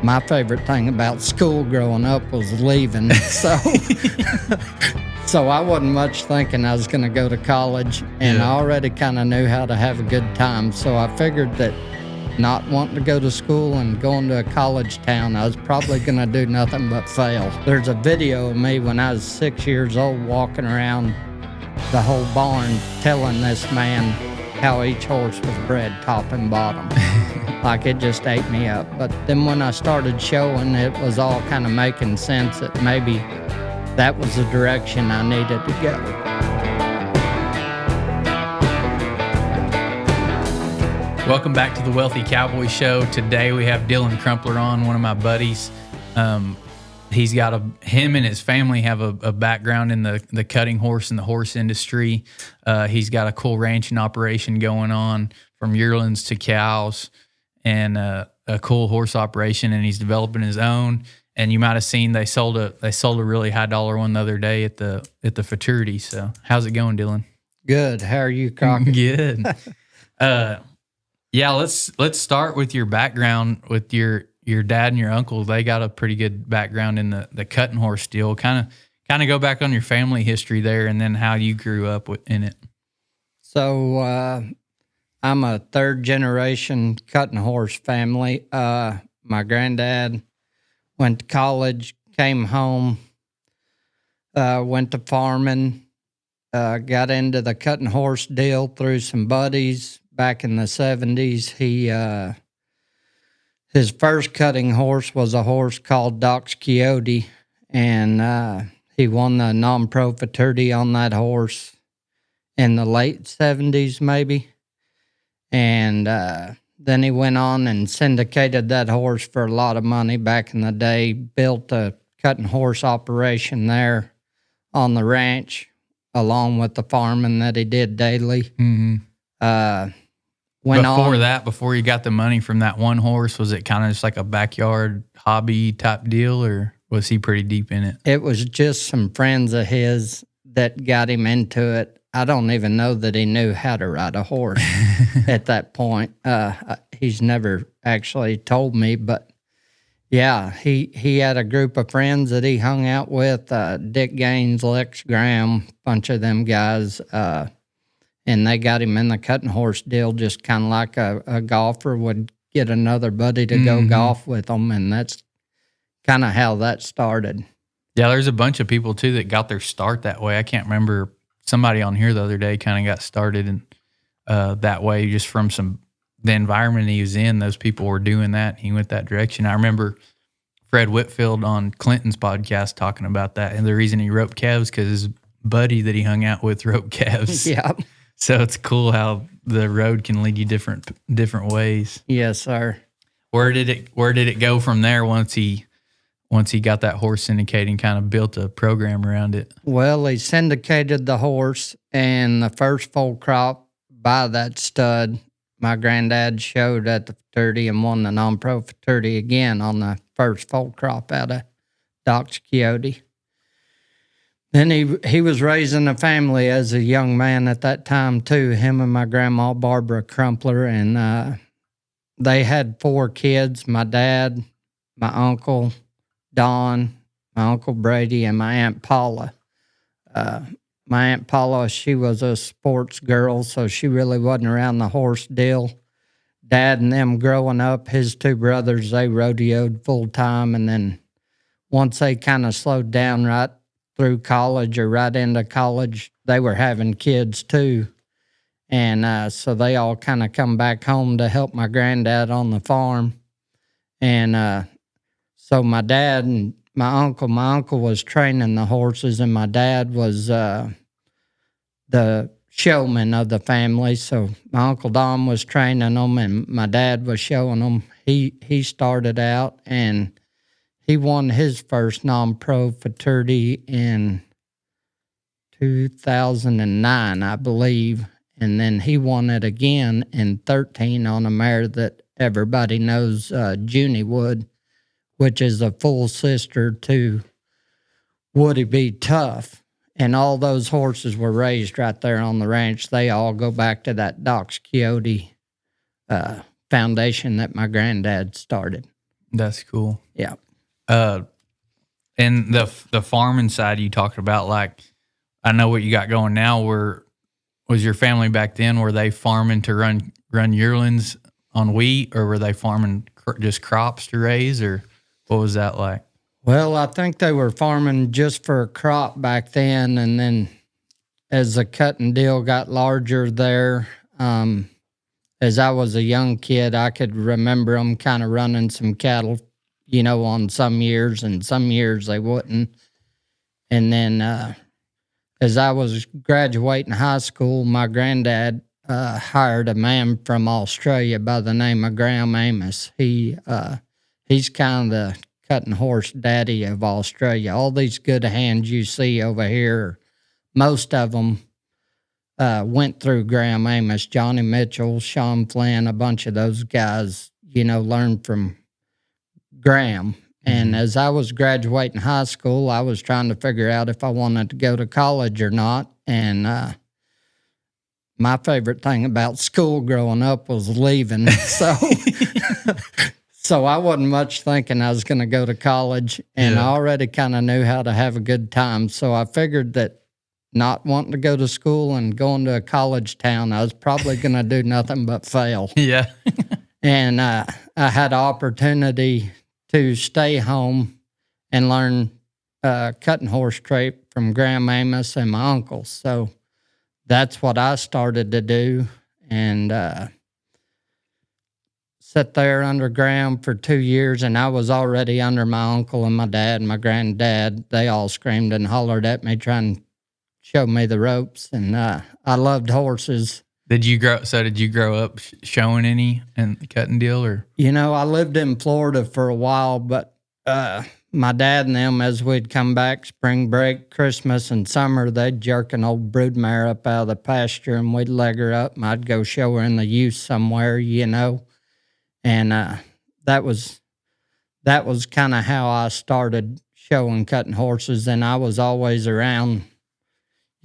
My favorite thing about school growing up was leaving. So I wasn't much thinking I was going to go to college, and I already kind of knew how to have a good time. So I figured that not wanting to go to school and going to a college town, I was probably going to do nothing but fail. There's a video of me when I was 6 years old walking around the whole barn telling this man how each horse was bred top and bottom. Like it just ate me up. But then when I started showing, it was all kind of making sense that maybe that was the direction I needed to go. Welcome back to the Wealthy Cowboy Show. Today we have Dillon Crumpler on, one of my buddies. He's got him and his family have a background in the cutting horse and the horse industry. He's got a cool ranching operation going on from yearlings to cows, and a cool horse operation, and he's developing his own. And you might have seen they sold a really high dollar one the other day at the futurity. So how's it going, Dillon? Good. How are you, Crockett? Good. Yeah, let's start with your background with your dad and your uncle. They got a pretty good background in the cutting horse deal. Kind of go back on your family history there, and then how you grew up in it. So I'm a third generation cutting horse family. My granddad went to college, came home, went to farming, got into the cutting horse deal through some buddies back in the 70s. His first cutting horse was a horse called Doc's Coyote, and he won the non-pro futurity on that horse in the late 70s maybe. And then he went on and syndicated that horse for a lot of money back in the day, built a cutting horse operation there on the ranch, along with the farming that he did daily. Mm-hmm. Before you got the money from that one horse, was it kind of just like a backyard hobby type deal, or was he pretty deep in it? It was just some friends of his that got him into it. I don't even know that he knew how to ride a horse at that point. He's never actually told me, but yeah, he had a group of friends that he hung out with, Dick Gaines, Lex Graham, bunch of them guys, and they got him in the cutting horse deal, just kind of like a golfer would get another buddy to go golf with them, and that's kind of how that started. Yeah, there's a bunch of people, too, that got their start that way. I can't remember. Somebody on here the other day kind of got started in, that way, just from the environment he was in. Those people were doing that. He went that direction. I remember Fred Whitfield on Clinton's podcast talking about that, and the reason he roped calves because his buddy that he hung out with roped calves. Yeah. So it's cool how the road can lead you different ways. Yes, sir. Where did it go from there once he got that horse syndicated and kind of built a program around it? Well, he syndicated the horse, and the first full crop by that stud, my granddad showed at the futurity and won the non-pro futurity again on the first full crop out of Doc's Coyote. Then he was raising a family as a young man at that time, too, him and my grandma, Barbara Crumpler, and they had 4 kids, my dad, my uncle, Don, my Uncle Brady, and my Aunt Paula. My Aunt Paula, she was a sports girl, so she really wasn't around the horse deal. Dad and them growing up, his 2 brothers, they rodeoed full-time, and then once they kind of slowed down right through college or right into college, they were having kids too. And so they all kind of come back home to help my granddad on the farm. And so my dad and my uncle was training the horses, and my dad was the showman of the family. So my Uncle Don was training them, and my dad was showing them. He started out, and he won his first non-pro futurity in 2009, I believe. And then he won it again in 2013 on a mare that everybody knows, Junie Wood, which is a full sister to Woody B. Tough. And all those horses were raised right there on the ranch. They all go back to that Doc's Coyote foundation that my granddad started. That's cool. Yeah. And the farming side you talked about, like, I know what you got going now. Was your family back then, were they farming to run yearlings on wheat, or were they farming just crops to raise, or what was that like? Well, I think they were farming just for a crop back then, and then as the cutting deal got larger there, as I was a young kid, I could remember them kind of running some cattle, on some years, and some years they wouldn't. And then as I was graduating high school, my granddad hired a man from Australia by the name of Graham Amos. He's kind of the cutting horse daddy of Australia. All these good hands you see over here, most of them went through Graham Amos, Johnny Mitchell, Sean Flynn, a bunch of those guys, learned from Graham. And as I was graduating high school, I was trying to figure out if I wanted to go to college or not. And my favorite thing about school growing up was leaving. So I wasn't much thinking I was going to go to college, and I already kind of knew how to have a good time. So I figured that not wanting to go to school and going to a college town, I was probably going to do nothing but fail. Yeah. And I had an opportunity to stay home and learn cutting horse trade from Graham Amos and my uncle. So that's what I started to do, and sat there under Graham for 2 years, and I was already under my uncle and my dad and my granddad. They all screamed and hollered at me trying to show me the ropes, and I loved horses. Did you grow up showing any in the cutting deal, or? I lived in Florida for a while, but my dad and them, as we'd come back spring break, Christmas, and summer, they'd jerk an old brood mare up out of the pasture, and we'd leg her up, and I'd go show her in the use somewhere, And that was kind of how I started showing cutting horses, and I was always around,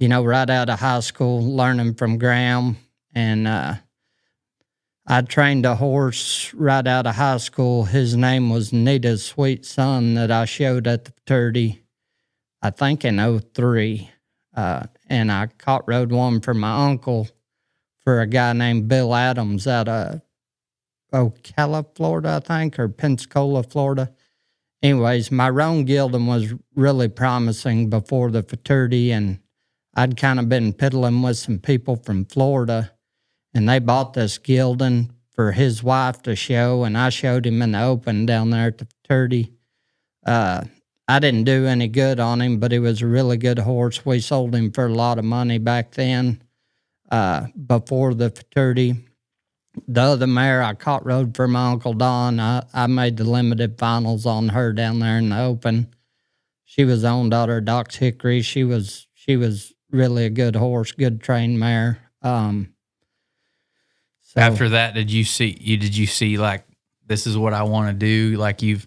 right out of high school, learning from Graham. And I trained a horse right out of high school. His name was Nita's Sweet Son, that I showed at the fraternity, I think in 2003. And I caught rode one for my uncle for a guy named Bill Adams out of Ocala, Florida, I think, or Pensacola, Florida. Anyways, my roan gelding was really promising before the fraternity, and I'd kind of been piddling with some people from Florida, and they bought this gelding for his wife to show, and I showed him in the open down there at the fraternity. I didn't do any good on him, but he was a really good horse. We sold him for a lot of money back then before the fraternity. The other mare I caught rode for my Uncle Don. I made the limited finals on her down there in the open. She was owned daughter of Doc's Hickory. She was really a good horse, good trained mare. So after that, did you see like, this is what I want to do? Like you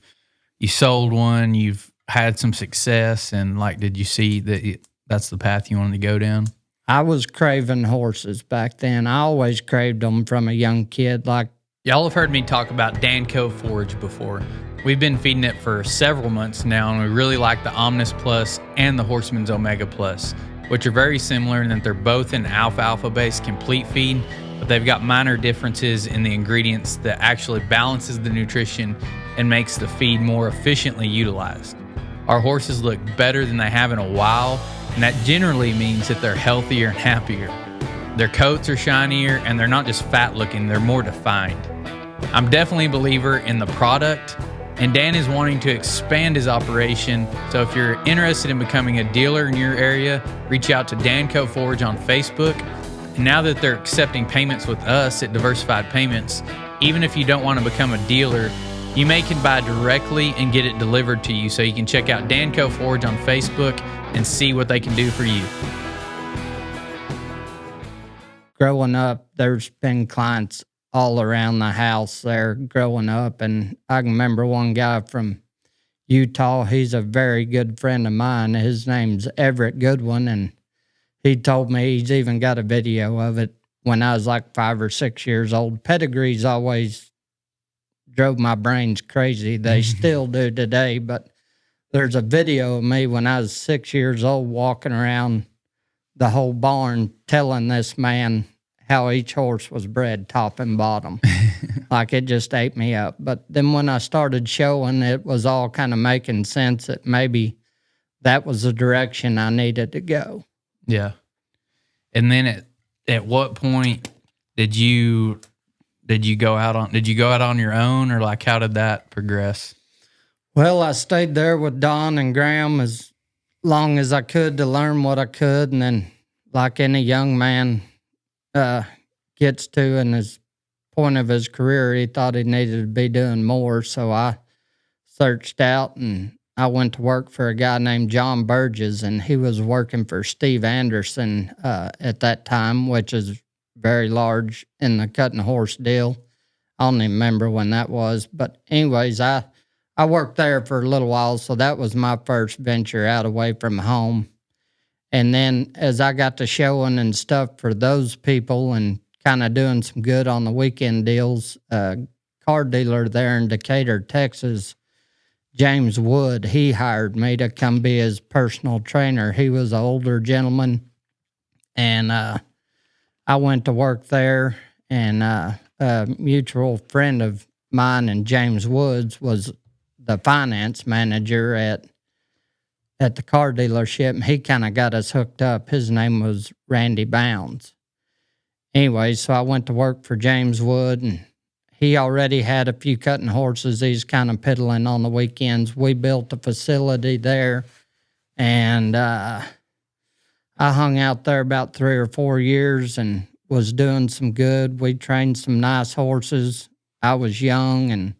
sold one, you've had some success, and like, did you see that that's the path you wanted to go down? I was craving horses back then. I always craved them from a young kid. Like, y'all have heard me talk about Danco Forage before. We've been feeding it for several months now, and we really like the Omnis Plus and the Horseman's Omega Plus, which are very similar in that they're both an alfalfa-based complete feed, but they've got minor differences in the ingredients that actually balances the nutrition and makes the feed more efficiently utilized. Our horses look better than they have in a while, and that generally means that they're healthier and happier. Their coats are shinier, and they're not just fat looking, they're more defined. I'm definitely a believer in the product, and Dan is wanting to expand his operation, so if you're interested in becoming a dealer in your area, reach out to Danco Forage on Facebook. And now that they're accepting payments with us at Diversified Payments, even if you don't want to become a dealer, you can buy directly and get it delivered to you, so you can check out Danco Forage on Facebook and see what they can do for you. growing up, there's been clients all around the house there growing up. And I can remember one guy from Utah. He's a very good friend of mine. His name's Everett Goodwin. And he told me he's even got a video of it when I was like 5 or 6 years old. Pedigrees always drove my brains crazy. They still do today, but there's a video of me when I was 6 years old walking around the whole barn telling this man how each horse was bred top and bottom. Like, it just ate me up. But then when I started showing, it was all kind of making sense that maybe that was the direction I needed to go. Yeah. And then at what point did you go out on your own, or like how did that progress? Well, I stayed there with Don and Graham as long as I could to learn what I could, and then, like any young man gets to in his point of his career, he thought he needed to be doing more. So I searched out, and I went to work for a guy named John Burgess, and he was working for Steve Anderson at that time, which is very large in the cutting horse deal. I don't even remember when that was. But anyways, I worked there for a little while, so that was my first venture out away from home. And then as I got to showing and stuff for those people and kind of doing some good on the weekend deals, car dealer there in Decatur, Texas, James Wood, he hired me to come be his personal trainer. He was an older gentleman, and I went to work there, and a mutual friend of mine and James Woods was the finance manager at the car dealership, and he kind of got us hooked up. His name was Randy Bounds. Anyway, so I went to work for James Wood, and he already had a few cutting horses he's kind of piddling on the weekends. We built a facility there, and I hung out there about 3 or 4 years and was doing some good. We trained some nice horses. I was young, and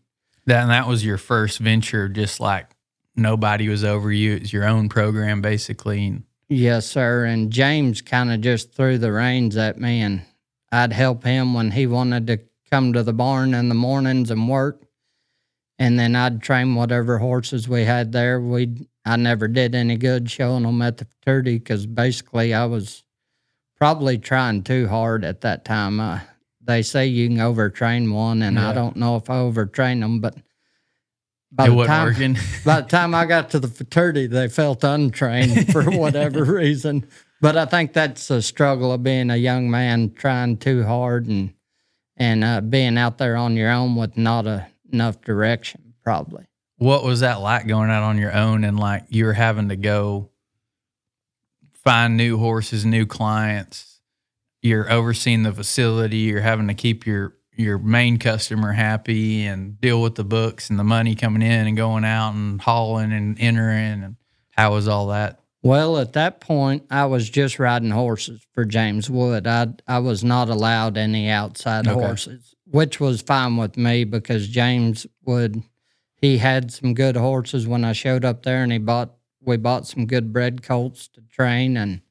that was your first venture, just like nobody was over you. It was your own program, basically. Yes, sir. And James kind of just threw the reins at me, and I'd help him when he wanted to come to the barn in the mornings and work. And then I'd train whatever horses we had there. I never did any good showing them at the fraternity because basically I was probably trying too hard at that time. They say you can overtrain one, and I don't know if I overtrained them, but by the time I got to the fraternity, they felt untrained for whatever reason. But I think that's a struggle of being a young man trying too hard and being out there on your own with not enough direction, probably. What was that like going out on your own, and like you were having to go find new horses, new clients? You're overseeing the facility. You're having to keep your main customer happy and deal with the books and the money coming in and going out and hauling and entering. And how was all that? Well, at that point, I was just riding horses for James Wood. I was not allowed any outside horses, which was fine with me because James Wood, he had some good horses when I showed up there, and we bought some good bred colts to train, and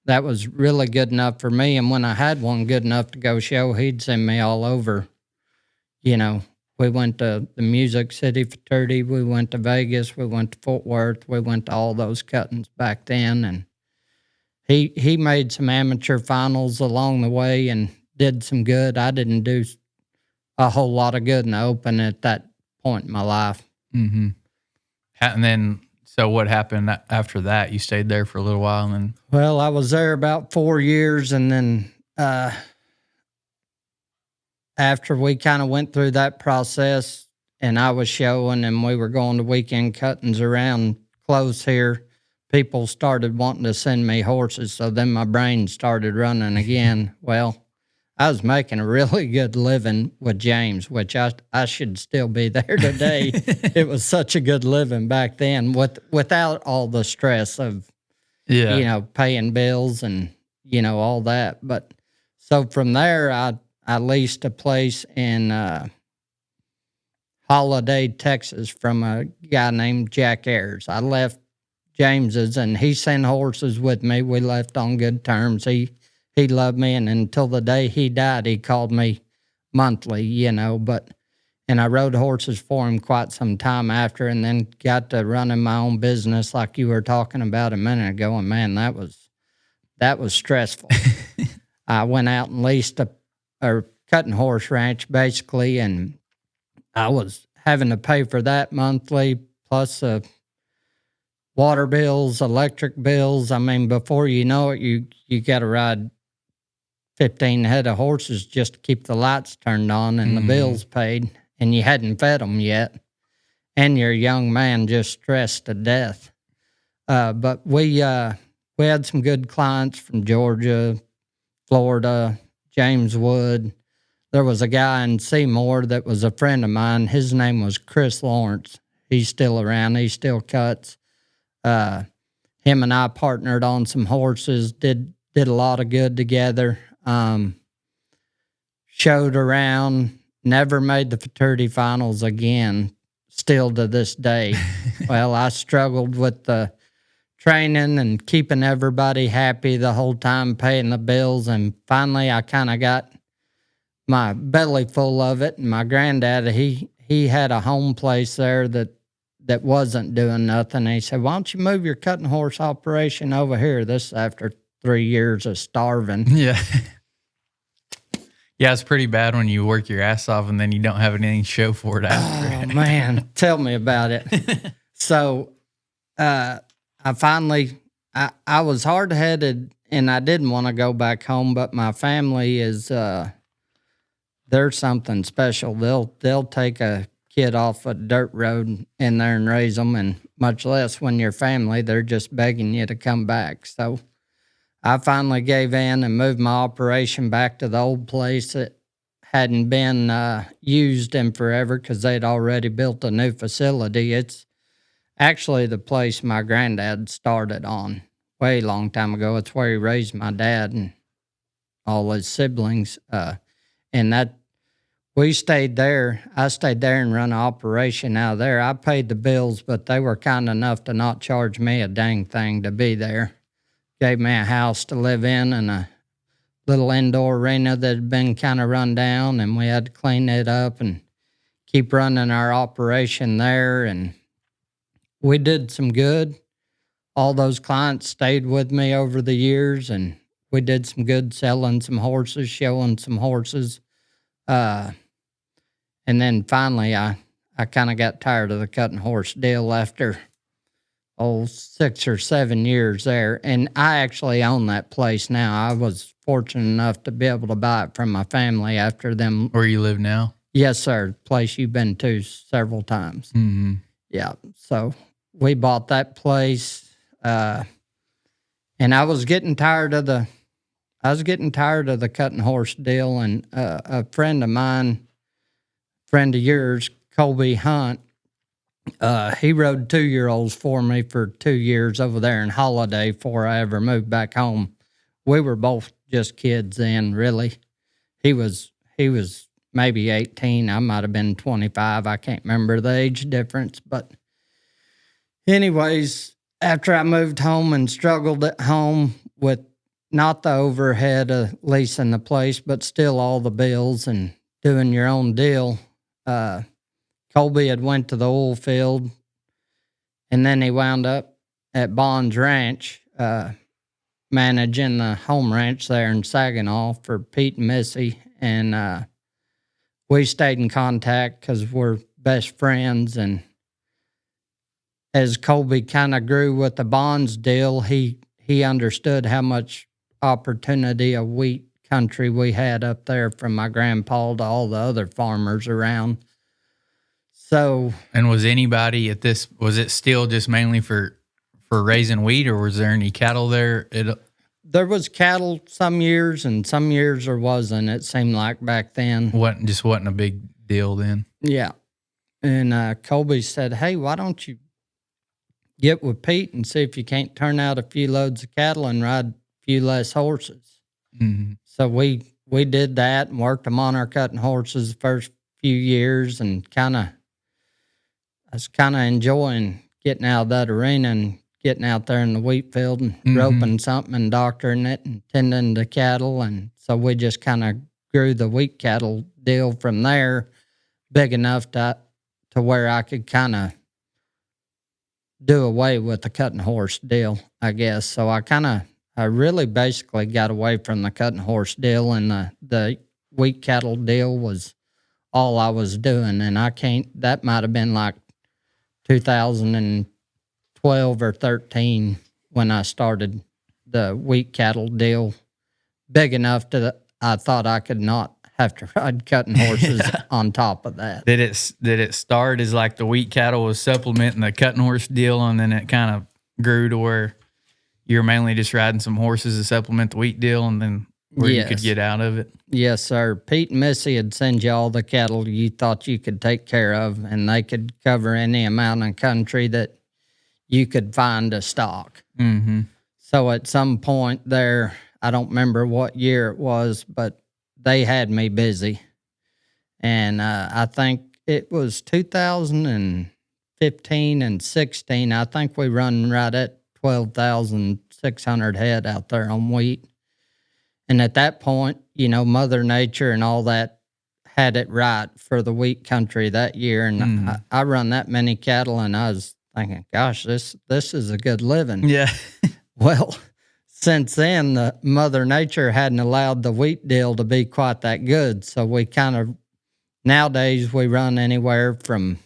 that was really good enough for me. And when I had one good enough to go show, he'd send me all over. You know, we went to the Music City fraternity. We went to Vegas. We went to Fort Worth. We went to all those cuttings back then. And he made some amateur finals along the way and did some good. I didn't do a whole lot of good in the open at that point in my life. Mm-hmm. And then... So what happened after that? You stayed there for a little while, and then... Well, I was there about 4 years, and then after we kind of went through that process, and I was showing, and we were going to weekend cuttings around close here, people started wanting to send me horses, so then my brain started running again. Well, I was making a really good living with James, which I should still be there today. It was such a good living back then without all the stress of, paying bills and, all that. But so from there, I leased a place in Holiday, Texas from a guy named Jack Ayers. I left James's, and he sent horses with me. We left on good terms. He loved me, and until the day he died, he called me monthly, and I rode horses for him quite some time after, and then got to running my own business like you were talking about a minute ago, and man, that was stressful. I went out and leased a cutting horse ranch, basically, and I was having to pay for that monthly, plus water bills, electric bills. I mean, before you know it, you got to ride 15 head of horses just to keep the lights turned on and the bills paid, and you hadn't fed them yet. And you're a young man just stressed to death. But we had some good clients from Georgia, Florida, James Wood. There was a guy in Seymour that was a friend of mine. His name was Chris Lawrence. He's still around. He still cuts. Him and I partnered on some horses, did a lot of good together. Showed around, never made the fraternity finals again, still to this day. Well, I struggled with the training and keeping everybody happy the whole time, paying the bills, and finally I kind of got my belly full of it. And my granddad, he had a home place there that wasn't doing nothing. And he said, "Why don't you move your cutting horse operation over here?" This after 3 years of starving. Yeah. Yeah, it's pretty bad when you work your ass off and then you don't have anything to show for it after. Oh, man, tell me about it. So I finally, I was hard-headed and I didn't want to go back home, but my family is, they're something special. They'll take a kid off a dirt road in there and raise them, and much less when you're family, they're just begging you to come back. So I finally gave in and moved my operation back to the old place that hadn't been used in forever because they'd already built a new facility. It's actually the place my granddad started on way long time ago. It's where he raised my dad and all his siblings. And that we stayed there. I stayed there and run an operation out of there. I paid the bills, but they were kind enough to not charge me a dang thing to be there. Gave me a house to live in and a little indoor arena that had been kind of run down, and we had to clean it up and keep running our operation there. And we did some good. All those clients stayed with me over the years, and we did some good selling some horses, showing some horses. And then finally, I kind of got tired of the cutting horse deal after 6 or 7 years there. And I actually own that place now. I was fortunate enough to be able to buy it from my family after them. Where you live now? Yes, sir. Place you've been to several times. Mm-hmm. Yeah. So we bought that place. And I was getting tired of the cutting horse deal. And a friend of mine, friend of yours, Colby Hunt, he rode 2-year-olds for me for 2 years over there in Holiday before I ever moved back home. We were both just kids then, really. He was maybe 18. I might have been 25. I can't remember the age difference. But anyways, after I moved home and struggled at home with not the overhead of leasing the place, but still all the bills and doing your own deal, Colby had went to the oil field, and then he wound up at Bond's Ranch, managing the home ranch there in Saginaw for Pete and Missy. And we stayed in contact because we're best friends. And as Colby kind of grew with the Bonds deal, he understood how much opportunity of wheat country we had up there from my grandpa to all the other farmers around. So, and was anybody at this? Was it still just mainly for raising wheat, or was there any cattle there? There was cattle some years, and some years there wasn't. It seemed like back then. Wasn't a big deal then. Yeah, and Colby said, "Hey, why don't you get with Pete and see if you can't turn out a few loads of cattle and ride a few less horses?" Mm-hmm. So we did that and worked them on our cutting horses the first few years, and I was kind of enjoying getting out of that arena and getting out there in the wheat field and roping something and doctoring it and tending the cattle. And so we just kind of grew the wheat cattle deal from there big enough to where I could kind of do away with the cutting horse deal, I guess. So I really basically got away from the cutting horse deal, and the wheat cattle deal was all I was doing. And that might have been like 2012 or 13 when I started the wheat cattle deal big enough that I thought I could not have to ride cutting horses on top of that. Did it start as like the wheat cattle was supplementing the cutting horse deal, and then it kind of grew to where you're mainly just riding some horses to supplement the wheat deal, and then where you could get out of it? Yes, sir. Pete and Missy would send you all the cattle you thought you could take care of, and they could cover any amount of country that you could find to stock. Mm-hmm. So at some point there, I don't remember what year it was, but they had me busy. And I think it was 2015 and 16. I think we run right at 12,600 head out there on wheat. And at that point, Mother Nature and all that had it right for the wheat country that year. And I run that many cattle, and I was thinking, gosh, this is a good living. Yeah. Well, since then, the Mother Nature hadn't allowed the wheat deal to be quite that good. So we kind of, nowadays, we run anywhere from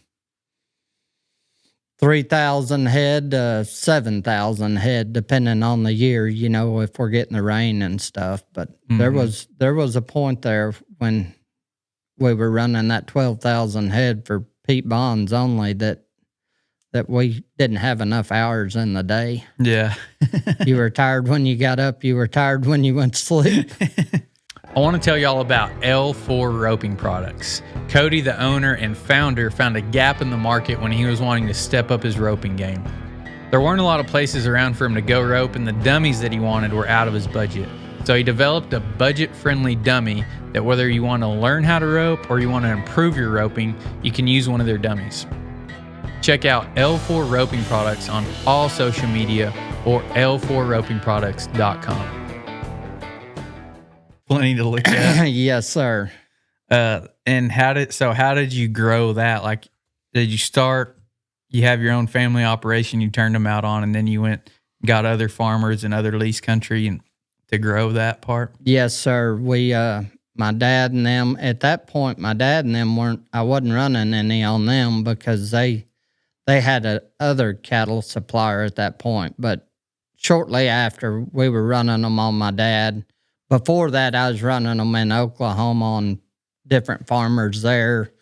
3,000 head to 7,000 head, depending on the year, if we're getting the rain and stuff. But there was a point there when we were running that 12,000 head for Pete Bonds only that we didn't have enough hours in the day. Yeah. You were tired when you got up. You were tired when you went to sleep. I want to tell y'all about L4 roping products. Cody, the owner and founder, found a gap in the market when he was wanting to step up his roping game. There weren't a lot of places around for him to go rope, and the dummies that he wanted were out of his budget. So he developed a budget-friendly dummy that whether you want to learn how to rope or you want to improve your roping, you can use one of their dummies. Check out L4 Roping Products on all social media or L4ropingproducts.com. Plenty to look at. Yes, sir. And how did you grow that? Like, did you have your own family operation you turned them out on, and then you got other farmers and other lease country and to grow that part? Yes, sir. We, my dad and them, at that point, I wasn't running any on them because they had a other cattle supplier at that point. But shortly after, we were running them on my dad. Before that, I was running them in Oklahoma on different farmers there,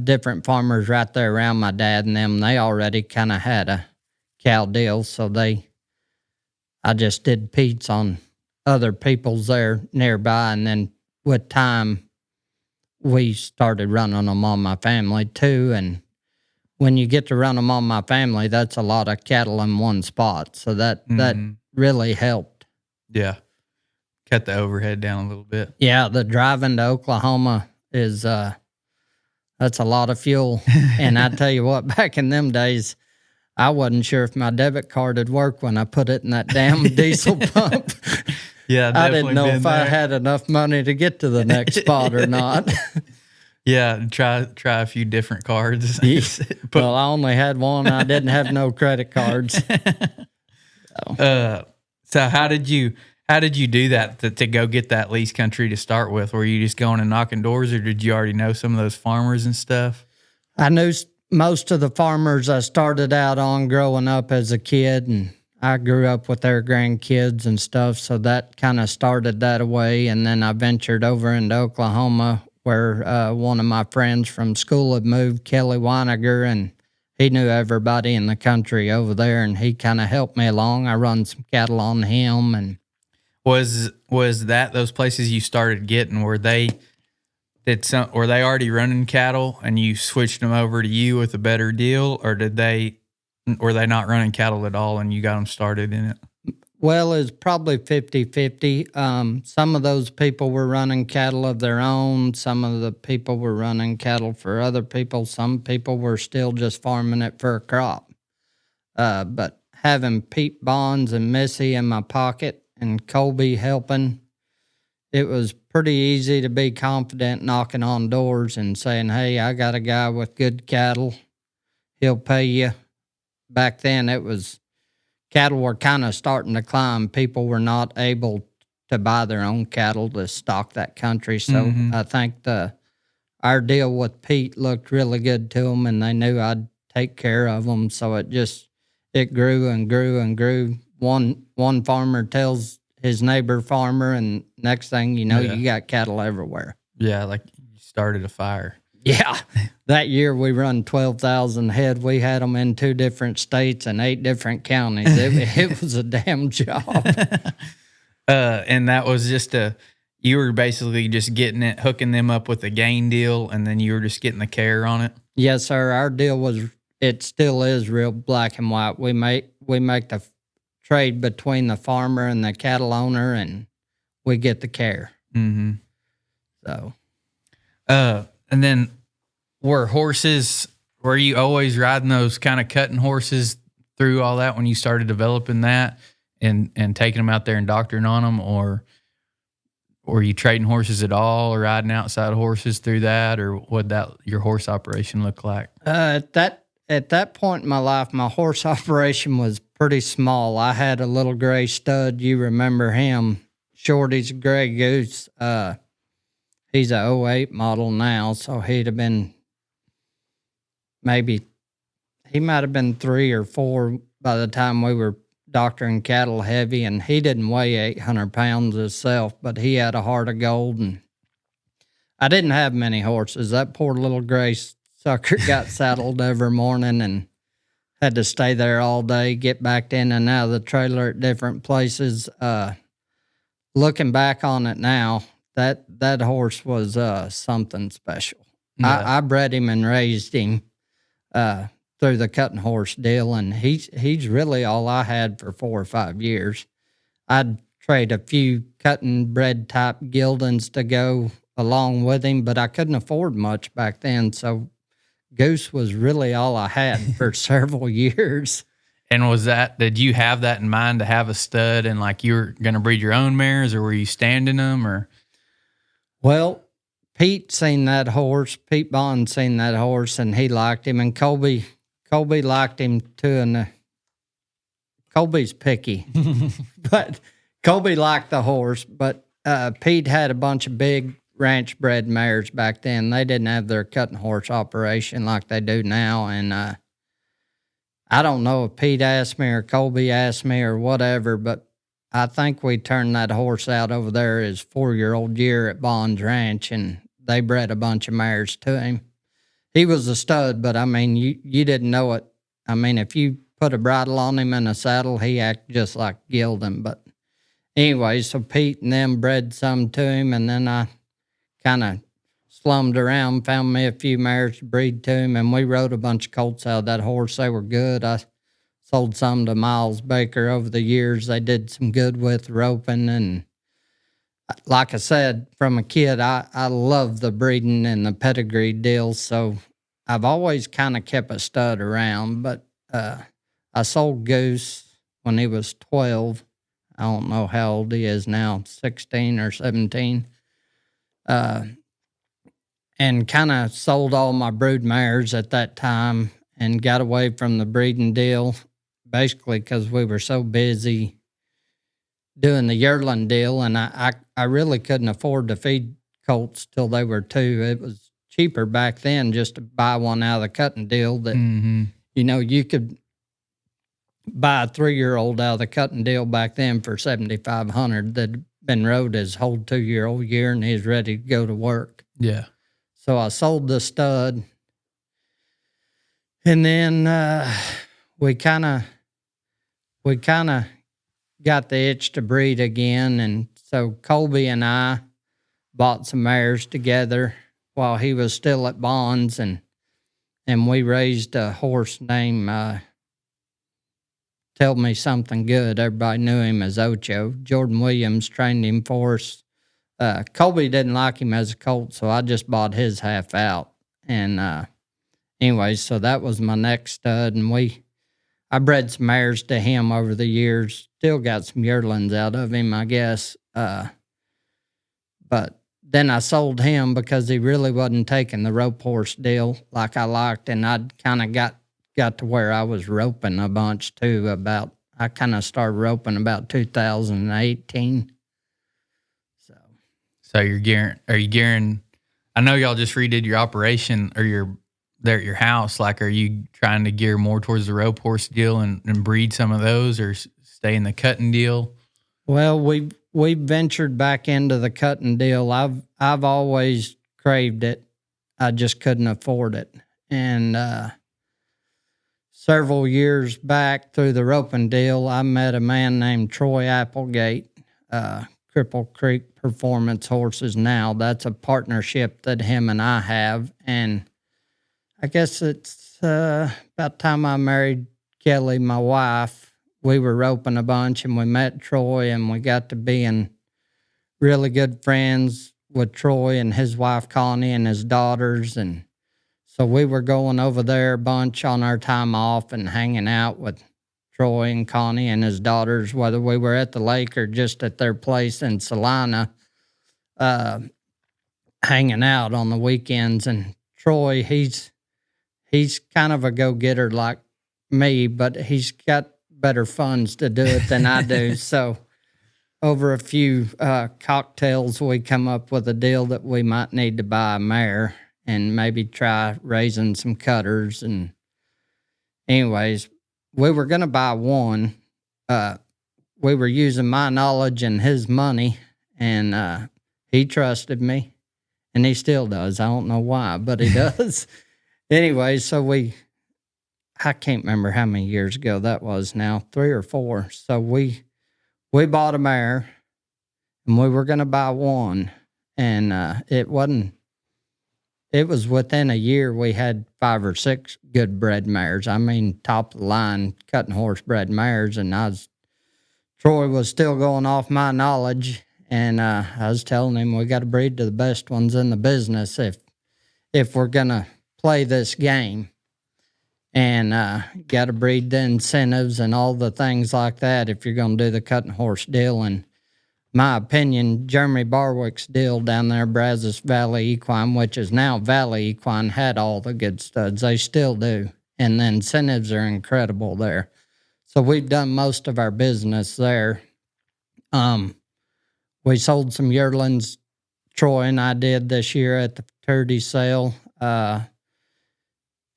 different farmers right there around my dad and them. They already kind of had a cow deal, so I just did Pete's on other people's there nearby. And then with time, we started running them on my family too. And when you get to run them on my family, that's a lot of cattle in one spot. So that really helped. Yeah. Cut the overhead down a little bit. Yeah, the driving to Oklahoma is, that's a lot of fuel. And I tell you what, back in them days, I wasn't sure if my debit card would work when I put it in that damn diesel pump. Yeah, I didn't know if I had enough money to get to the next spot or not. Yeah, try a few different cards. Well, I only had one. I didn't have no credit cards. So how did you do that to go get that lease country to start with? Were you just going and knocking doors, or did you already know some of those farmers and stuff? I knew most of the farmers I started out on growing up as a kid, and I grew up with their grandkids and stuff, so that kind of started that away. And then I ventured over into Oklahoma, where one of my friends from school had moved, Kelly Weiniger, and he knew everybody in the country over there, and he kind of helped me along. I run some cattle on him. And was that those places you started getting, were they already running cattle and you switched them over to you with a better deal, or were they not running cattle at all and you got them started in it? Well, it's probably 50-50. Some of those people were running cattle of their own. Some of the people were running cattle for other people. Some people were still just farming it for a crop. But having Pete Bonds and Missy in my pocket and Colby helping, it was pretty easy to be confident knocking on doors and saying, hey, I got a guy with good cattle. He'll pay you. Back then, cattle were kind of starting to climb. People were not able to buy their own cattle to stock that country. So I think the our deal with Pete looked really good to them, and they knew I'd take care of them. So it grew and grew and grew. One farmer tells his neighbor farmer, and next thing you know, you got cattle everywhere. Yeah, like you started a fire. Yeah. That year we run 12,000 head. We had them in 2 different states and 8 different counties. It was a damn job. And that was just you were basically just hooking them up with a gain deal, and then you were just getting the care on it? Yes, sir. Our deal it still is real black and white. We make the trade between the farmer and the cattle owner, and we get the care. Mm-hmm. So. And then were you always riding those kind of cutting horses through all that when you started developing that and taking them out there and doctoring on them, or were you trading horses at all or riding outside horses through that, or what your horse operation look like? At that point in my life, my horse operation was pretty small. I had a little gray stud. You remember him. Shorty's a gray goose. He's a 08 model now, so he'd have been he might have been 3 or 4 by the time we were doctoring cattle heavy, and he didn't weigh 800 pounds himself, but he had a heart of gold. And I didn't have many horses. That poor little gray sucker got saddled every morning and had to stay there all day, get back in and out of the trailer at different places. Looking back on it now, that horse was something special. Yeah. I bred him and raised him through the cutting horse deal, and he's really all I had for 4 or 5 years. I'd trade a few cutting bred type geldings to go along with him, but I couldn't afford much back then, so Goose was really all I had for several years. And did you have that in mind to have a stud and like you were going to breed your own mares, or were you standing them, or? Well, Pete Bond seen that horse, and he liked him, and Colby liked him too, and Colby's picky. But Colby liked the horse, but Pete had a bunch of big ranch-bred mares back then. They didn't have their cutting horse operation like they do now, and I don't know if Pete asked me or Colby asked me or whatever, but I think we turned that horse out over there his 4-year-old year at Bond's Ranch, and they bred a bunch of mares to him. He was a stud, but, I mean, you didn't know it. I mean, if you put a bridle on him and a saddle, he acted just like gelding. But anyway, so Pete and them bred some to him, and then I kind of slummed around, found me a few mares to breed to him, and we rode a bunch of colts out of that horse. They were good. I sold some to Miles Baker over the years. They did some good with roping, and like I said, from a kid, I love the breeding and the pedigree deals, so I've always kind of kept a stud around, but I sold Goose when he was 12. I don't know how old he is now, 16 or 17. And kind of sold all my brood mares at that time and got away from the breeding deal, basically because we were so busy doing the yearling deal, and I really couldn't afford to feed colts till they were 2. It was cheaper back then just to buy one out of the cutting deal that, you could buy a 3-year-old out of the cutting deal back then for $7,500 that'd been rode his whole 2-year-old year, and he's ready to go to work. Yeah. So I sold the stud, and then we kind of got the itch to breed again, and so Colby and I bought some mares together while he was still at Bonds, and we raised a horse named Tell Me Something Good. Everybody knew him as Ocho. Jordan Williams trained him for us. Colby didn't like him as a colt, so I just bought his half out. And anyway, so that was my next stud, and I bred some mares to him over the years. Still got some yearlings out of him, I guess. But then I sold him because he really wasn't taking the rope horse deal like I liked, and I'd kind of got to where I was roping a bunch too. I kind of started roping about 2018. So are you gearing I know y'all just redid your operation or there at your house. Like, are you trying to gear more towards the rope horse deal and breed some of those, or stay in the cutting deal? Well, we ventured back into the cutting deal. I've always craved it. I just couldn't afford it. And several years back through the roping deal, I met a man named Troy Applegate, Cripple Creek Performance Horses now. That's a partnership that him and I have. And I guess it's about time I married Kelly, my wife. We were roping a bunch, and we met Troy, and we got to being really good friends with Troy and his wife, Connie, and his daughters. And so we were going over there a bunch on our time off and hanging out with Troy and Connie and his daughters, whether we were at the lake or just at their place in Salina, hanging out on the weekends. And Troy, he's kind of a go-getter like me, but he's got better funds to do it than I do. So over a few cocktails, we come up with a deal that we might need to buy a mare and maybe try raising some cutters. And anyways, we were going to buy one. We were using my knowledge and his money, and he trusted me, and he still does. I don't know why, but he does. Anyway, so I can't remember how many years ago that was now, 3 or 4. So we bought a mare, and we were going to buy one, and it was within a year we had 5 or 6 good bred mares. I mean, top of the line cutting horse bred mares, and Troy was still going off my knowledge, and I was telling him we got to breed to the best ones in the business if we're going to play this game. And got to breed the incentives and all the things like that if you're going to do the cutting horse deal. And my opinion, Jeremy Barwick's deal down there, Brazos Valley Equine, which is now Valley Equine, had all the good studs. They still do. And the incentives are incredible there. So we've done most of our business there. We sold some yearlings, Troy and I did this year at the fraternity sale.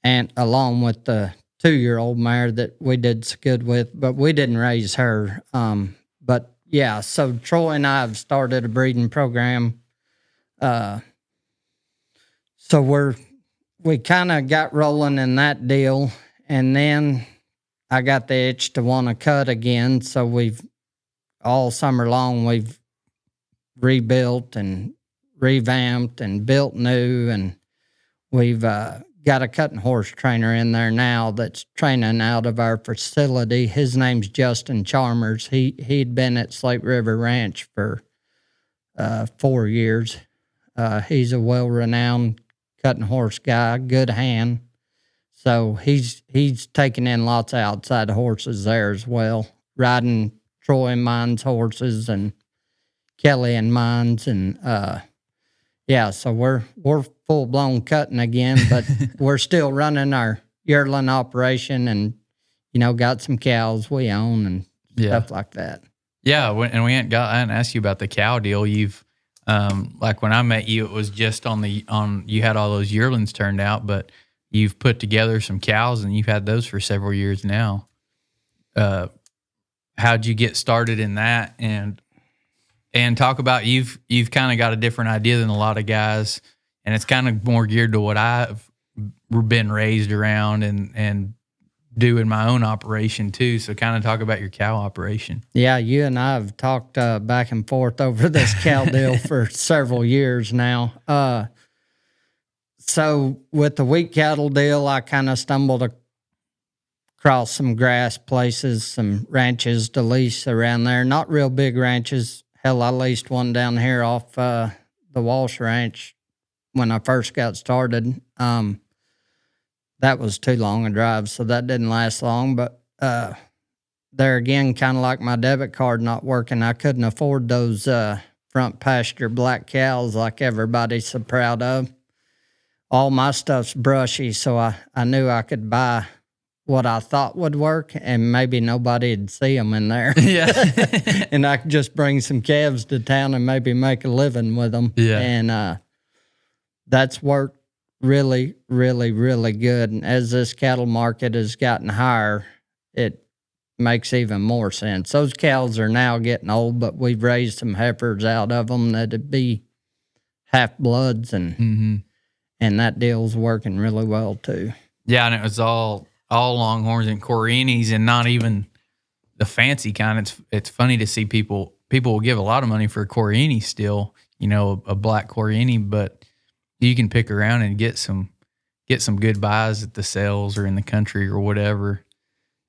And along with the 2-year-old mare that we did so good with, but we didn't raise her. But yeah, so Troy and I have started a breeding program. So we kind of got rolling in that deal, and then I got the itch to want to cut again. So all summer long, we've rebuilt and revamped and built new, and we've got a cutting horse trainer in there now that's training out of our facility. His name's Justin Chalmers. He'd been at Slate River Ranch for 4 years. He's a well-renowned cutting horse guy, good hand. So he's taking in lots of outside horses there as well, riding Troy and mine's horses and Kelly and mine's, and yeah, so we're full-blown cutting again, but we're still running our yearling operation and, got some cows we own and stuff like that. Yeah, and I hadn't asked you about the cow deal. You've, like when I met you, it was just you had all those yearlings turned out, but you've put together some cows and you've had those for several years now. How'd you get started in that? And talk about you've kind of got a different idea than a lot of guys, and it's kind of more geared to what I've been raised around and do in my own operation too. So kind of talk about your cow operation. Yeah, you and I have talked back and forth over this cow deal for several years now. So with the wheat cattle deal, I kind of stumbled across some grass places, some ranches to lease around there. Not real big ranches. Hell, I leased one down here off the Walsh Ranch when I first got started. That was too long a drive, so that didn't last long. But there again, kind of like my debit card not working, I couldn't afford those front pasture black cows like everybody's so proud of. All my stuff's brushy, so I knew I could buy what I thought would work, and maybe nobody'd see them in there. Yeah. And I could just bring some calves to town and maybe make a living with them. Yeah. And that's worked really, really, really good. And as this cattle market has gotten higher, it makes even more sense. Those cows are now getting old, but we've raised some heifers out of them that'd be half bloods, and that deal's working really well too. Yeah, and it was all Longhorns and Corrientes, and not even the fancy kind. It's funny to see people will give a lot of money for a Corriente still, a black Corriente, but you can pick around and get some good buys at the sales or in the country or whatever,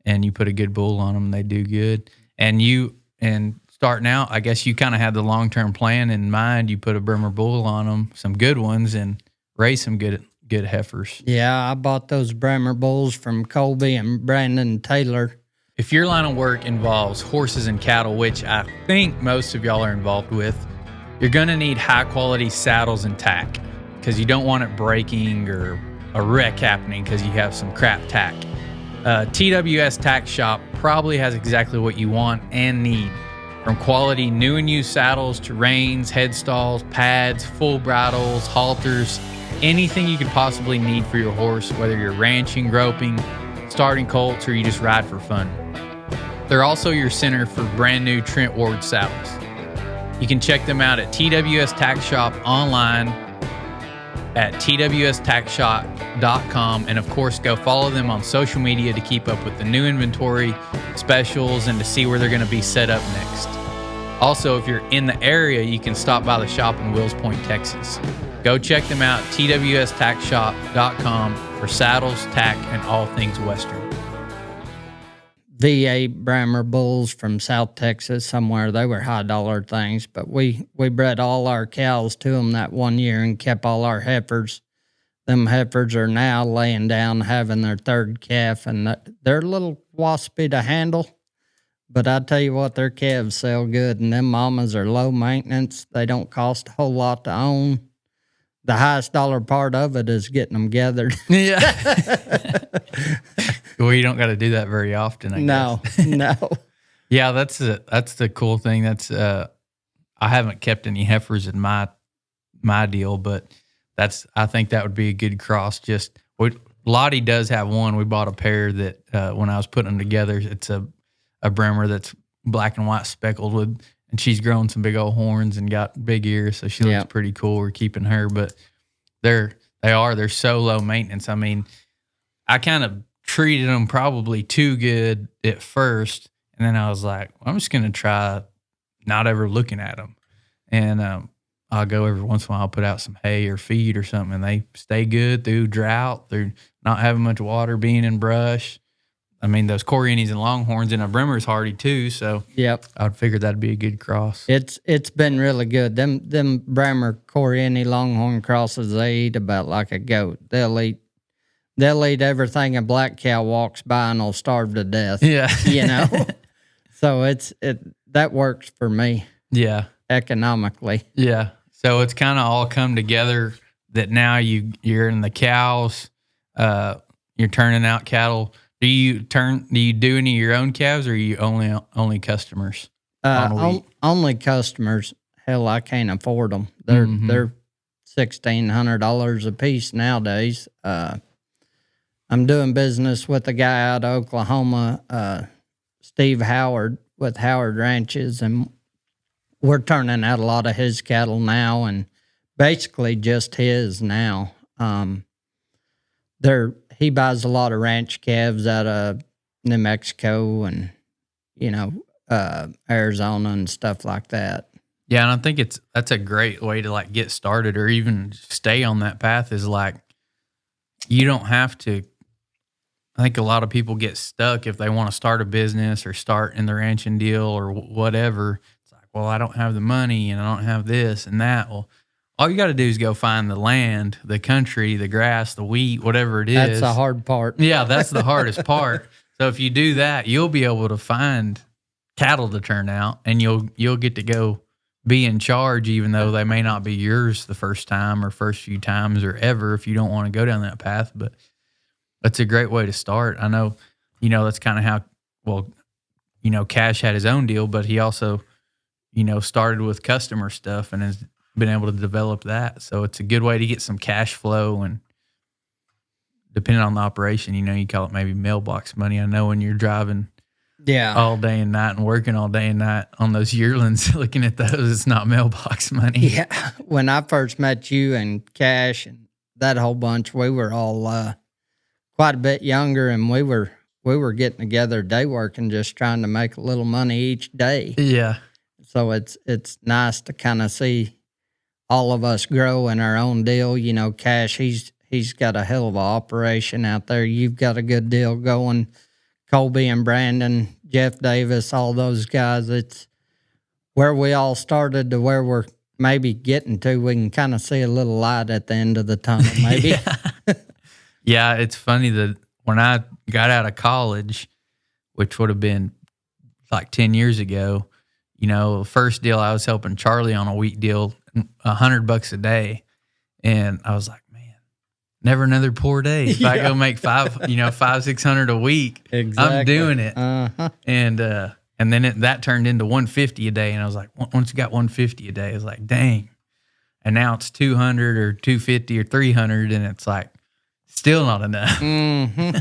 and you put a good bull on them, they do good. And starting out, I guess you kind of had the long-term plan in mind. You put a Bremer bull on them, some good ones, and raise some good heifers. Yeah, I bought those Bremer bulls from Colby and Brandon Taylor. If your line of work involves horses and cattle, which I think most of y'all are involved with, you're going to need high-quality saddles and tack, because you don't want it breaking or a wreck happening because you have some crap tack. TWS Tack Shop probably has exactly what you want and need, from quality new and used saddles to reins, headstalls, pads, full bridles, halters, anything you could possibly need for your horse, whether you're ranching, roping, starting colts, or you just ride for fun. They're also your center for brand new Trent Ward saddles. You can check them out at TWS Tack Shop online at twstackshop.com, and of course go follow them on social media to keep up with the new inventory, specials, and to see where they're going to be set up next. Also, if you're in the area, you can stop by the shop in Wills Point, Texas. Go check them out at twstackshop.com for saddles, tack, and all things Western. VA Bremer bulls from South Texas somewhere. They were high dollar things, but we bred all our cows to them that one year and kept all our heifers. Them heifers are now laying down, having their third calf, and they're a little waspy to handle. But I tell you what, their calves sell good, and them mamas are low maintenance. They don't cost a whole lot to own. The highest dollar part of it is getting them gathered. Yeah. Well, you don't got to do that very often, I guess. No. Yeah, that's the cool thing. That's I haven't kept any heifers in my deal, but I think that would be a good cross. Lottie does have one. We bought a pair that when I was putting them together, it's a Bremer that's black and white speckled with, and she's grown some big old horns and got big ears, so she looks pretty cool. We're keeping her, but they're so low maintenance. I mean, I kind of treated them probably too good at first, and then I was like, well, I'm just going to try not ever looking at them. And I'll go every once in a while, I'll put out some hay or feed or something, and they stay good through drought. They're not having much water, being in brush. I mean, those Corrientes and Longhorns, and a Bremer's hardy too, so yep, I'd figure that'd be a good cross. It's been really good. Them Bremer Corriente Longhorn crosses, they eat about like a goat. They'll eat everything a black cow walks by and will starve to death. Yeah. So that works for me. Yeah. Economically. Yeah. So it's kind of all come together that now you're in the cows, you're turning out cattle. Do you do any of your own calves, or are you only customers? Only customers. Hell, I can't afford them. They're $1,600 a piece nowadays. I'm doing business with a guy out of Oklahoma, Steve Howard, with Howard Ranches, and we're turning out a lot of his cattle now, and basically just his now. He buys a lot of ranch calves out of New Mexico and, Arizona and stuff like that. Yeah, and I think that's a great way to like get started or even stay on that path, is like you don't have to. I think a lot of people get stuck if they want to start a business or start in the ranching deal or whatever. It's like, well, I don't have the money and I don't have this and that. Well, all you got to do is go find the land, the country, the grass, the wheat, whatever it is. That's the hard part. Yeah, that's the hardest part. So if you do that, you'll be able to find cattle to turn out, and you'll get to go be in charge, even though they may not be yours the first time or first few times or ever, if you don't want to go down that path. But that's a great way to start. I know, that's kind of how, Cash had his own deal, but he also, started with customer stuff and been able to develop that. So it's a good way to get some cash flow, and depending on the operation, you call it maybe mailbox money. I know when you're driving all day and night and working all day and night on those yearlings, looking at those, it's not mailbox money. Yeah. When I first met you and Cash and that whole bunch, we were all quite a bit younger, and we were getting together day working, just trying to make a little money each day. Yeah. So it's nice to kind of see all of us grow in our own deal. Cash, he's got a hell of an operation out there. You've got a good deal going. Colby and Brandon, Jeff Davis, all those guys. It's where we all started to where we're maybe getting to. We can kind of see a little light at the end of the tunnel, maybe. Yeah, it's funny that when I got out of college, which would have been like 10 years ago, the first deal I was helping Charlie on a wheat deal, $100 a day. And I was like, man, never another poor day. If I go make $500-600 a week, exactly. I'm doing it. Uh-huh. And then that turned into $150 a day. And I was like, once you got $150 a day, I was like, dang. And now it's $200 or $250 or $300, and it's like still not enough. Mm-hmm.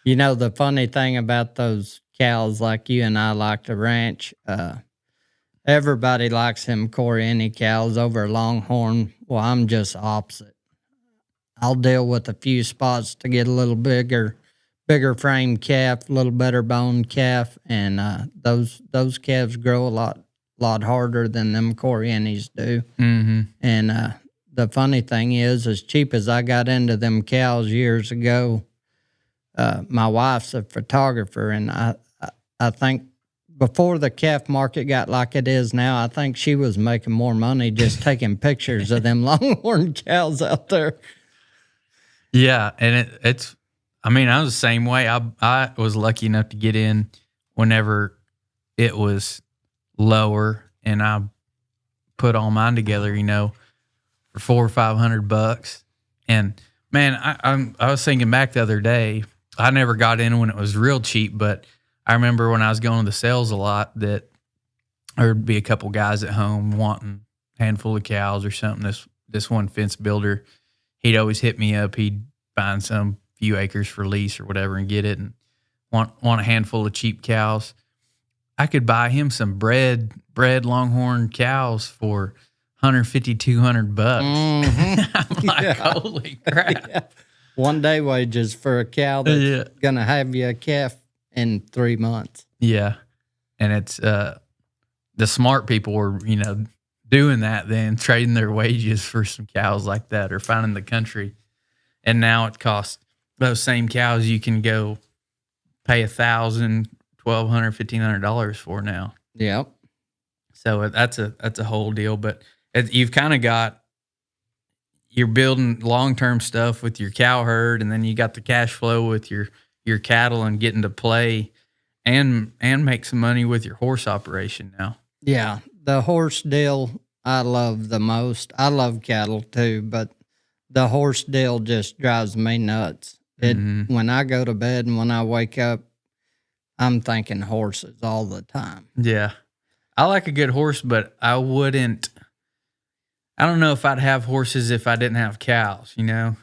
The funny thing about those cows, like you and I like to ranch, everybody likes them Corriente cows over Longhorn. Well, I'm just opposite. I'll deal with a few spots to get a little bigger frame calf, a little better boned calf, and those calves grow a lot harder than them Corrientes do. Mm-hmm. And the funny thing is, as cheap as I got into them cows years ago, my wife's a photographer, and I think before the calf market got like it is now, I think she was making more money just taking pictures of them Longhorn cows out there. Yeah, and it's. I mean, I was the same way. I was lucky enough to get in whenever it was lower, and I put all mine together, for $400 or $500. And man, I was thinking back the other day. I never got in when it was real cheap, but I remember when I was going to the sales a lot that there'd be a couple guys at home wanting a handful of cows or something. This one fence builder, he'd always hit me up. He'd find some few acres for lease or whatever and get it, and want a handful of cheap cows. I could buy him some bred Longhorn cows for $150, $200. Mm-hmm. I'm like, holy crap. Yeah. One day wages for a cow that's going to have you a calf in 3 months. Yeah. And it's the smart people were, doing that then, trading their wages for some cows like that or finding the country. And now it costs those same cows you can go pay $1,000, $1,200, $1,500 for now. Yep. So that's a whole deal. But you've kind of you're building long-term stuff with your cow herd, and then you got the cash flow with your cattle and getting to play and make some money with your horse operation now. Yeah. The horse deal I love the most. I love cattle too, but the horse deal just drives me nuts. When I go to bed and when I wake up, I'm thinking horses all the time. Yeah. I like a good horse, but I don't know if I'd have horses if I didn't have cows,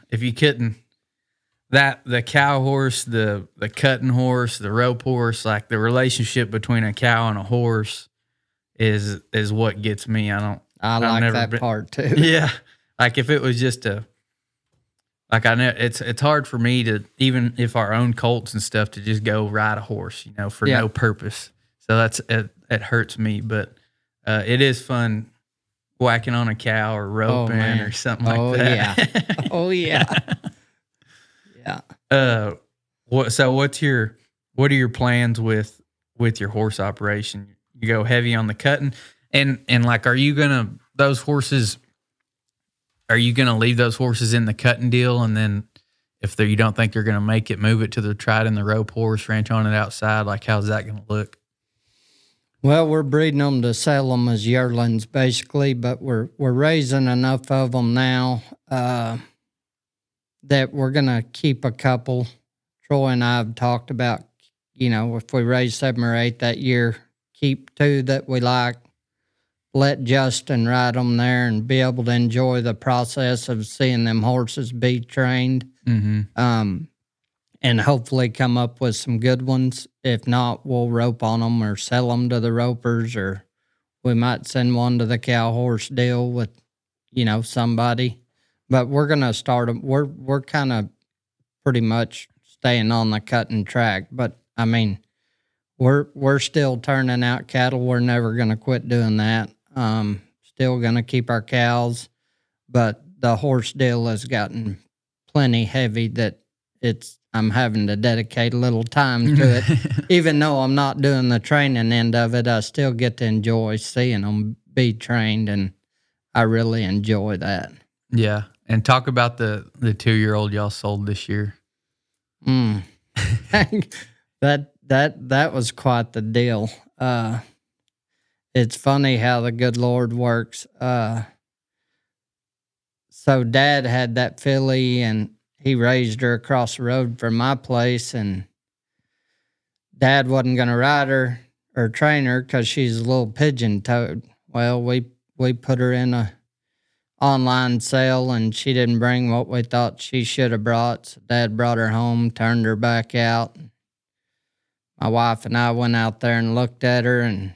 If you couldn't, the cow horse, the cutting horse, the rope horse, like the relationship between a cow and a horse is what gets me. I like that part too. Yeah. Like if it was just I know it's hard for me to, even if our own colts and stuff, to just go ride a horse, for no purpose. So it hurts me, but it is fun whacking on a cow or roping or something like that. Yeah. Oh yeah. Yeah. What are your plans with your horse operation? You go heavy on the cutting, and like, are you gonna leave those horses in the cutting deal, and then if you don't think they're gonna make it, move it to the tried and the rope horse, ranch on it outside? Like, how's that gonna look? Well, we're breeding them to sell them as yearlings, basically, but we're raising enough of them now that we're going to keep a couple. Troy and I have talked about, if we raise 7 or 8 that year, keep 2 that we like, let Justin ride them there and be able to enjoy the process of seeing them horses be trained. And hopefully come up with some good ones. If not, we'll rope on them or sell them to the ropers, or we might send one to the cow horse deal with, somebody. But we're gonna start them. We're kind of pretty much staying on the cutting track. But I mean, we're still turning out cattle. We're never gonna quit doing that. Still gonna keep our cows, but the horse deal has gotten plenty heavy that I'm having to dedicate a little time to it. Even though I'm not doing the training end of it, I still get to enjoy seeing them be trained, and I really enjoy that. Yeah. And talk about the 2-year-old y'all sold this year. That was quite the deal. It's funny how the good Lord works. So Dad had that filly, and he raised her across the road from my place, and Dad wasn't going to ride her or train her because she's a little pigeon-toed. Well, we put her in a online sale, and she didn't bring what we thought she should have brought. So Dad brought her home, turned her back out. My wife and I went out there and looked at her, and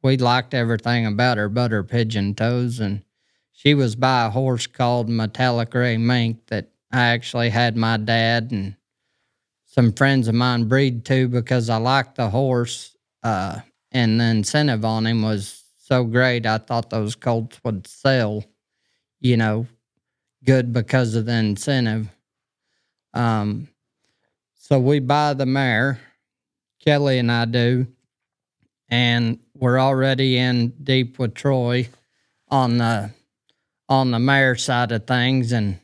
we liked everything about her but her pigeon toes. And she was by a horse called Metallic Gray Mink that I actually had my dad and some friends of mine breed to because I liked the horse, and the incentive on him was so great. I thought those colts would sell, good because of the incentive. So we buy the mare, Kelly and I do, and we're already in deep with Troy on the mare side of things, and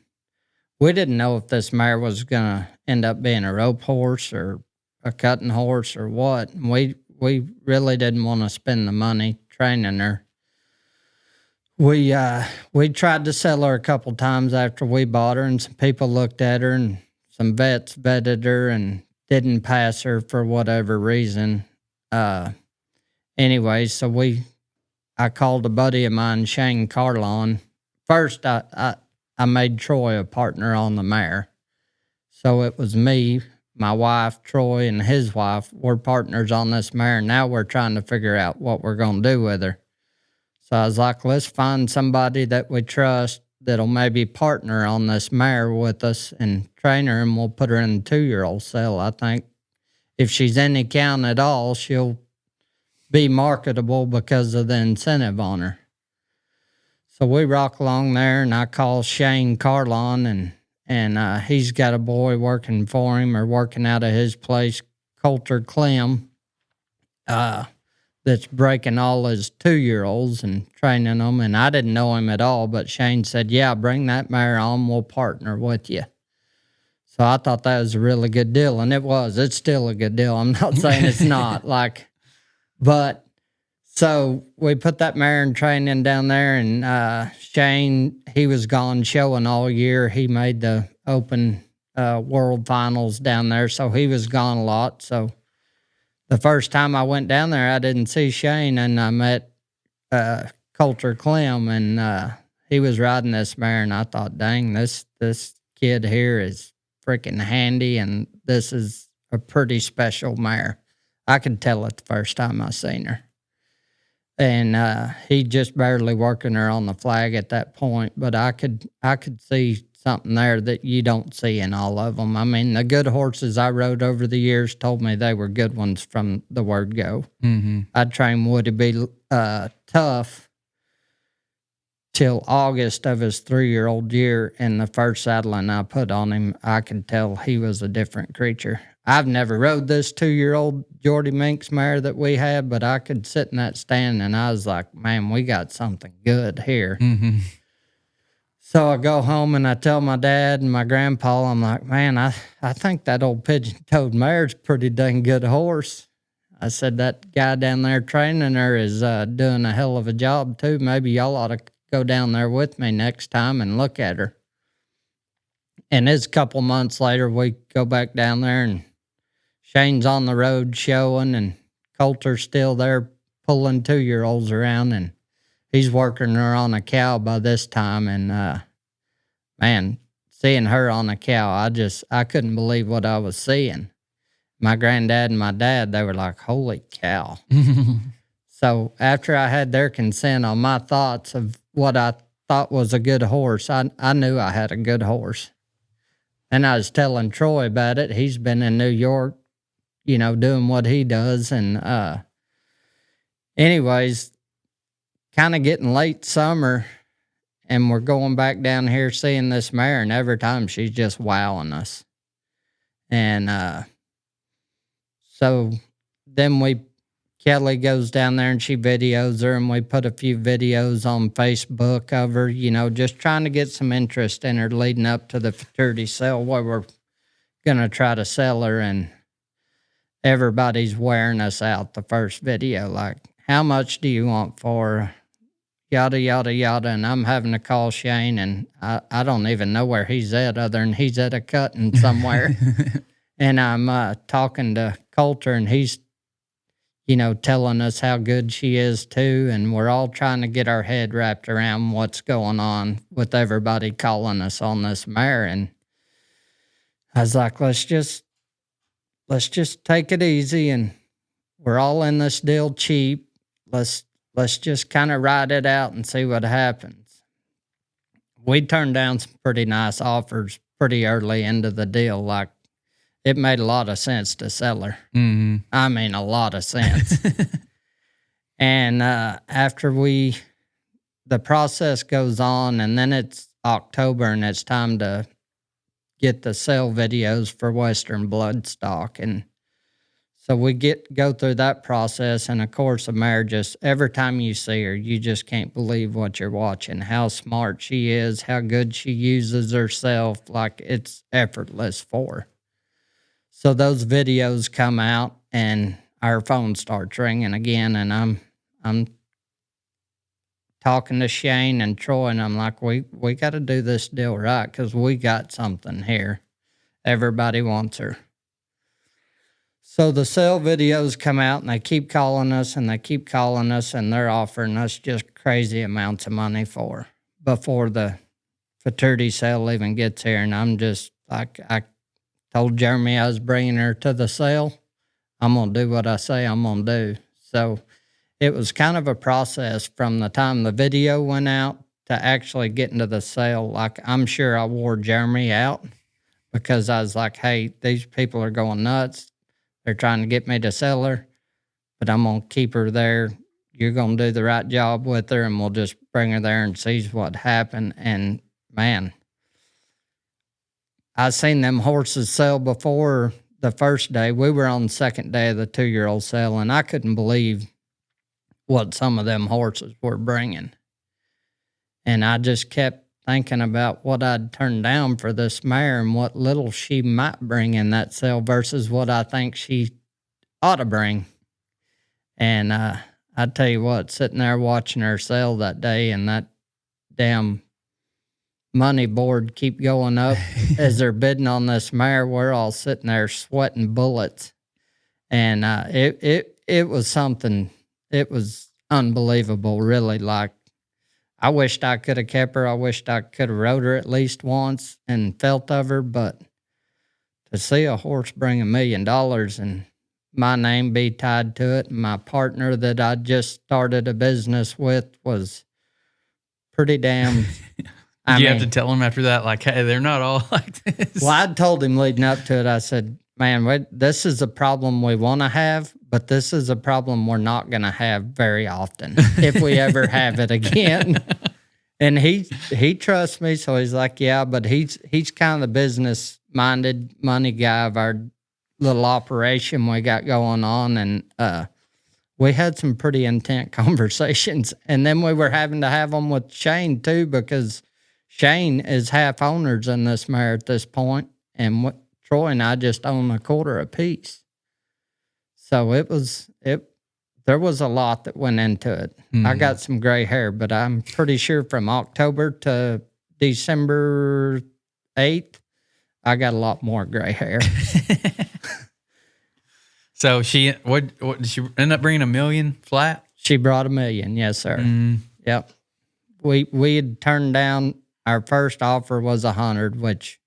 we didn't know if this mare was going to end up being a rope horse or a cutting horse or what. And we really didn't want to spend the money training her. We tried to sell her a couple times after we bought her, and some people looked at her, and some vets vetted her and didn't pass her for whatever reason. Anyway, so I called a buddy of mine, Shane Carlon. First, I made Troy a partner on the mare. So it was me, my wife, Troy, and his wife. We're partners on this mare. Now we're trying to figure out what we're going to do with her. So I was like, let's find somebody that we trust that'll maybe partner on this mare with us and train her, and we'll put her in the 2-year-old sale. I think if she's any count at all, she'll be marketable because of the incentive on her. So we rock along there, and I call Shane Carlon, and he's got a boy working for him or working out of his place, Coulter Clem, that's breaking all his 2-year-olds and training them. And I didn't know him at all, but Shane said, yeah, bring that mare on, we'll partner with you. So I thought that was a really good deal, and it was. It's still a good deal. I'm not saying it's not, but so we put that mare in training down there, and Shane, he was gone showing all year. He made the open world finals down there, so he was gone a lot. So the first time I went down there, I didn't see Shane, and I met Coulter Clem, and he was riding this mare, and I thought, dang, this kid here is freaking handy, and this is a pretty special mare. I could tell it the first time I seen her. And he just barely working her on the flag at that point, but I could see something there that you don't see in all of them. I mean, the good horses I rode over the years told me they were good ones from the word go. Mm-hmm. I trained Woody be tough till August of his 3-year-old year, and the first saddling I put on him, I could tell he was a different creature. I've never rode this 2-year-old Jordy Minx mare that we had, but I could sit in that stand and I was like, man, we got something good here. Mm-hmm. So I go home and I tell my dad and my grandpa, I'm like, man, I think that old pigeon-toed mare's a pretty dang good horse. I said, that guy down there training her is doing a hell of a job too. Maybe y'all ought to go down there with me next time and look at her. And it's a couple months later, we go back down there, and Shane's on the road showing, and Coulter's still there pulling 2-year-olds around. And he's working her on a cow by this time. And, man, seeing her on a cow, I couldn't believe what I was seeing. My granddad and my dad, they were like, holy cow. So after I had their consent on my thoughts of what I thought was a good horse, I knew I had a good horse. And I was telling Troy about it. He's been in New York, doing what he does. And anyways, kind of getting late summer, and we're going back down here seeing this mare, and every time she's just wowing us. And so then Kelly goes down there and she videos her, and we put a few videos on Facebook of her, just trying to get some interest in her leading up to the futurity sale where we're going to try to sell her. And everybody's wearing us out the first video, like, how much do you want for her? Yada, yada, yada. And I'm having to call Shane, and I don't even know where he's at other than he's at a cutting somewhere. And I'm talking to Coulter, and he's telling us how good she is too. And we're all trying to get our head wrapped around what's going on with everybody calling us on this mare. And I was like, let's just take it easy. And we're all in this deal cheap. Let's just kind of ride it out and see what happens. We turned down some pretty nice offers pretty early into the deal. Like, it made a lot of sense to sell her. Mm-hmm. I mean, a lot of sense. And after the process goes on, and then it's October, and it's time to get the sale videos for Western Bloodstock. And so we go through that process. And of course, a mare, just every time you see her, you just can't believe what you're watching, how smart she is, how good she uses herself. Like, it's effortless for her. So those videos come out, and our phone starts ringing again, and I'm talking to Shane and Troy, and I'm like, we got to do this deal right, because we got something here. Everybody wants her. So the sale videos come out, and they keep calling us, and they're offering us just crazy amounts of money for her before the futurity sale even gets here. And I'm just like, I told Jeremy I was bringing her to the sale. I'm going to do what I say I'm going to do. So it was kind of a process from the time the video went out to actually getting to the sale. Like, I'm sure I wore Jeremy out, because I was like, hey, these people are going nuts. They're trying to get me to sell her, but I'm going to keep her there. You're going to do the right job with her, and we'll just bring her there and see what happened. And, man, I seen them horses sell before the first day. We were on the second day of the 2-year-old sale, and I couldn't believe what some of them horses were bringing. And I just kept thinking about what I'd turned down for this mare and what little she might bring in that sale versus what I think she ought to bring. And I tell you what, sitting there watching her sell that day, and that damn money board keep going up as they're bidding on this mare, we're all sitting there sweating bullets. And it was something. It was unbelievable, really. Like, I wished I could have kept her. I wished I could have rode her at least once and felt of her. But to see a horse bring $1 million and my name be tied to it, and my partner that I just started a business with was pretty damn... You have to tell him after that, like, hey, they're not all like this. Well, I told him leading up to it, I said, man, this is a problem we want to have, but this is a problem we're not going to have very often if we ever have it again. And he trusts me, so he's like, yeah, but he's kind of the business-minded money guy of our little operation we got going on. And we had some pretty intense conversations. And then we were having to have them with Shane, too, because Shane is half owners in this mare at this point, and Troy and I just own a quarter apiece. So there was a lot that went into it. I got some gray hair, but I'm pretty sure from October to December 8th, I got a lot more gray hair. So what did she end up bringing $1 million flat? She brought $1 million, yes, sir. Yep. We had turned down, our first offer was 100, which,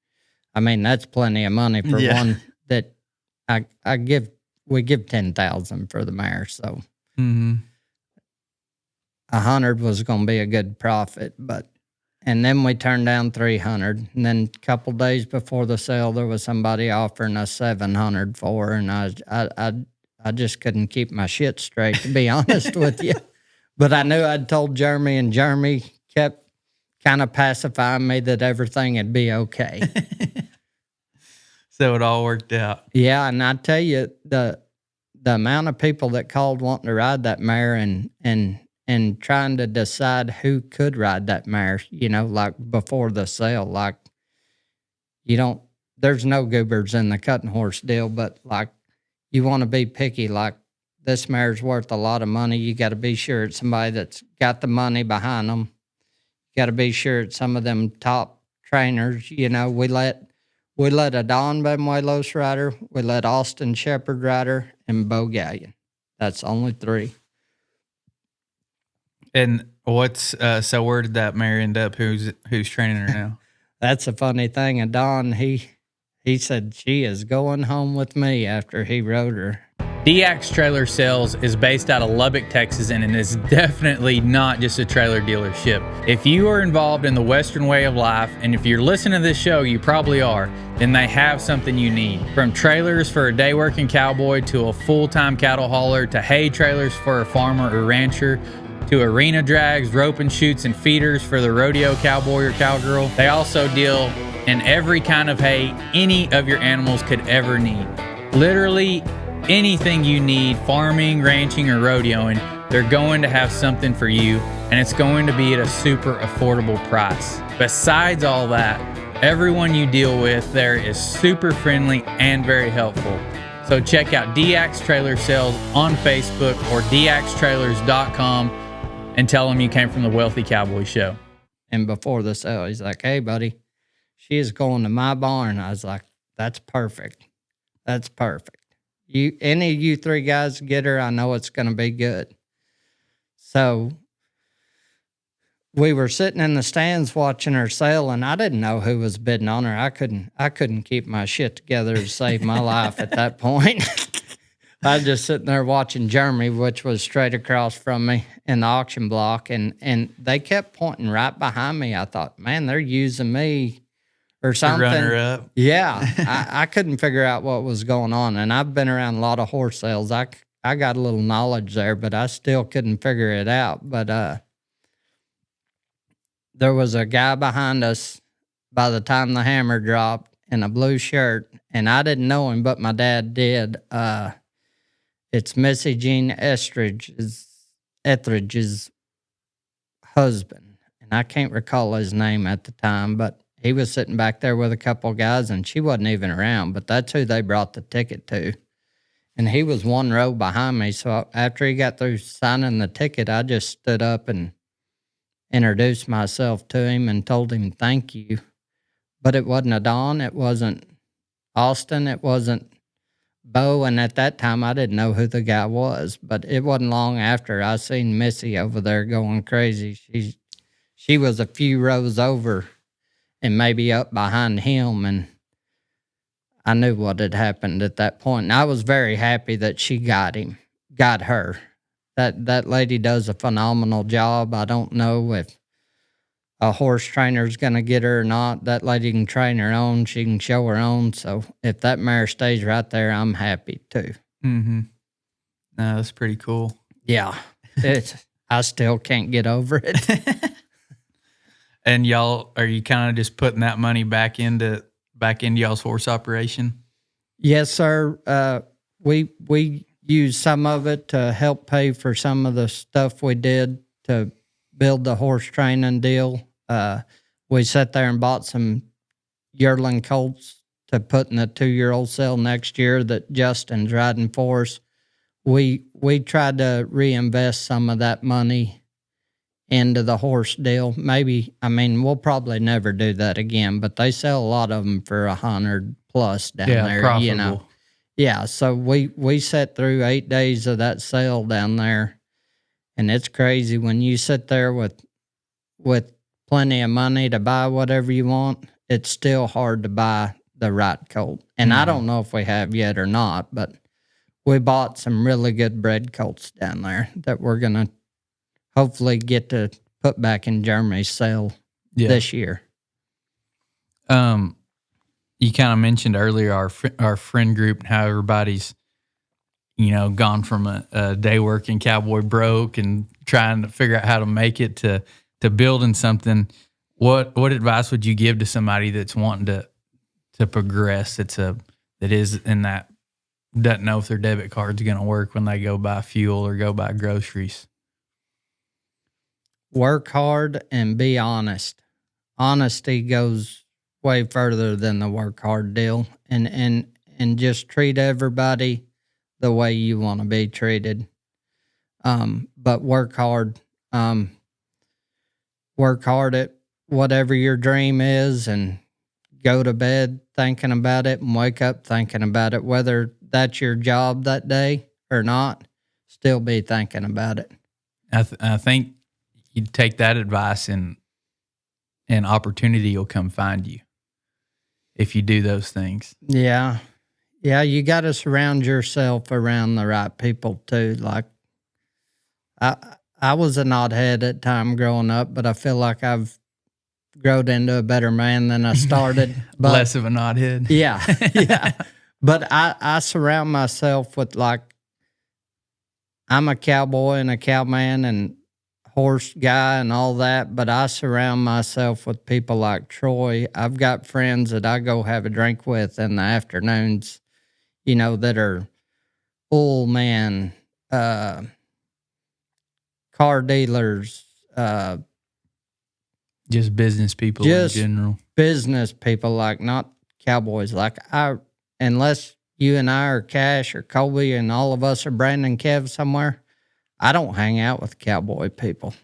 I mean, that's plenty of money for one that we give 10,000 for the mare. So 100 was going to be a good profit, and then we turned down 300. And then a couple days before the sale, there was somebody offering us 700 for her, and I just couldn't keep my shit straight, to be honest with you. But I knew I'd told Jeremy, and Jeremy kept kind of pacifying me that everything would be okay. So it all worked out. Yeah, and I tell you, the amount of people that called wanting to ride that mare and trying to decide who could ride that mare, like before the sale, like there's no goobers in the cutting horse deal, but like you want to be picky, like this mare's worth a lot of money. You got to be sure it's somebody that's got the money behind them. You got to be sure it's some of them top trainers. We let a Don Benuelos rider, we let Austin Shepherd rider, and Bo Gallion. That's only 3. And so where did that mare end up? Who's training her now? That's a funny thing. And Don, he said she is going home with me after he rode her. DX Trailer Sales is based out of Lubbock, Texas, and it is definitely not just a trailer dealership. If you are involved in the Western way of life, and if you're listening to this show, you probably are, then they have something you need. From trailers for a day working cowboy to a full-time cattle hauler to hay trailers for a farmer or rancher to arena drags, rope and chutes, and feeders for the rodeo cowboy or cowgirl. They also deal in every kind of hay any of your animals could ever need. Literally anything you need, farming, ranching, or rodeoing, they're going to have something for you, and it's going to be at a super affordable price. Besides all that, everyone you deal with there is super friendly and very helpful. So check out DX Trailer Sales on Facebook or dxtrailers.com and tell them you came from the Wealthy Cowboy Show. And before the sale, he's like, "Hey, buddy, she is going to my barn." I was like, "That's perfect. That's perfect. Any of you 3 guys get her, I know it's going to be good." So we were sitting in the stands watching her sale, and I didn't know who was bidding on her. I couldn't keep my shit together to save my life at that point. I was just sitting there watching Jeremy, which was straight across from me in the auction block, and they kept pointing right behind me. I thought, man, they're using me or something. Runner up. Yeah, I couldn't figure out what was going on, and I've been around a lot of horse sales. I got a little knowledge there, but I still couldn't figure it out. But there was a guy behind us by the time the hammer dropped in a blue shirt, and I didn't know him, but my dad did. It's Missy Jean Etheridge's husband, and I can't recall his name at the time, but he was sitting back there with a couple guys, and she wasn't even around, but that's who they brought the ticket to. And he was 1 row behind me, so after he got through signing the ticket, I just stood up and introduced myself to him and told him thank you. But it wasn't a Don, it wasn't Austin, it wasn't Bo, and at that time, I didn't know who the guy was, but it wasn't long after I seen Missy over there going crazy. She was a few rows over and maybe up behind him, and I knew what had happened at that point. And I was very happy that she got her. That lady does a phenomenal job. I don't know if a horse trainer is going to get her or not. That lady can train her own. She can show her own. So if that mare stays right there, I'm happy too. Mm-hmm. No, that's pretty cool. Yeah. I still can't get over it. And y'all, are you kind of just putting that money back into y'all's horse operation? Yes, sir. We used some of it to help pay for some of the stuff we did to build the horse training deal. We sat there and bought some yearling colts to put in the 2-year-old sale next year that Justin's riding for us. We tried to reinvest some of that money into the horse deal. Maybe, we'll probably never do that again, but they sell a lot of them for $100 plus down there. Profitable. Yeah, so we sat through 8 days of that sale down there, And it's crazy when you sit there with plenty of money to buy whatever you want, it's still hard to buy the right colt. And I don't know if we have yet or not, but we bought some really good bred colts down there that we're going to hopefully get to put back in Germany's sale this year. You kind of mentioned earlier our friend group and how everybody's, gone from a day working cowboy broke and trying to figure out how to make it to building something. What advice would you give to somebody that's wanting to progress? That doesn't know if their debit card's going to work when they go buy fuel or go buy groceries. Work hard and be honest. Honesty goes way further than the work hard deal, and just treat everybody the way you want to be treated. But work hard. Work hard at whatever your dream is, and go to bed thinking about it and wake up thinking about it. Whether that's your job that day or not, still be thinking about it. I think you take that advice and opportunity will come find you if you do those things. Yeah. Yeah, you got to surround yourself around the right people too. Like, I was a knothead at time growing up, but I feel like I've grown into a better man than I started. But, less of a knothead. Yeah, yeah. But I surround myself with, like, I'm a cowboy and a cowman and horse guy and all that, but I surround myself with people like Troy. I've got friends that I go have a drink with in the afternoons, that are oil man, car dealers, just business people in general. Business people, like, not cowboys. Like, unless you and I are Cash or Colby and all of us are Brandon Kev somewhere, I don't hang out with cowboy people.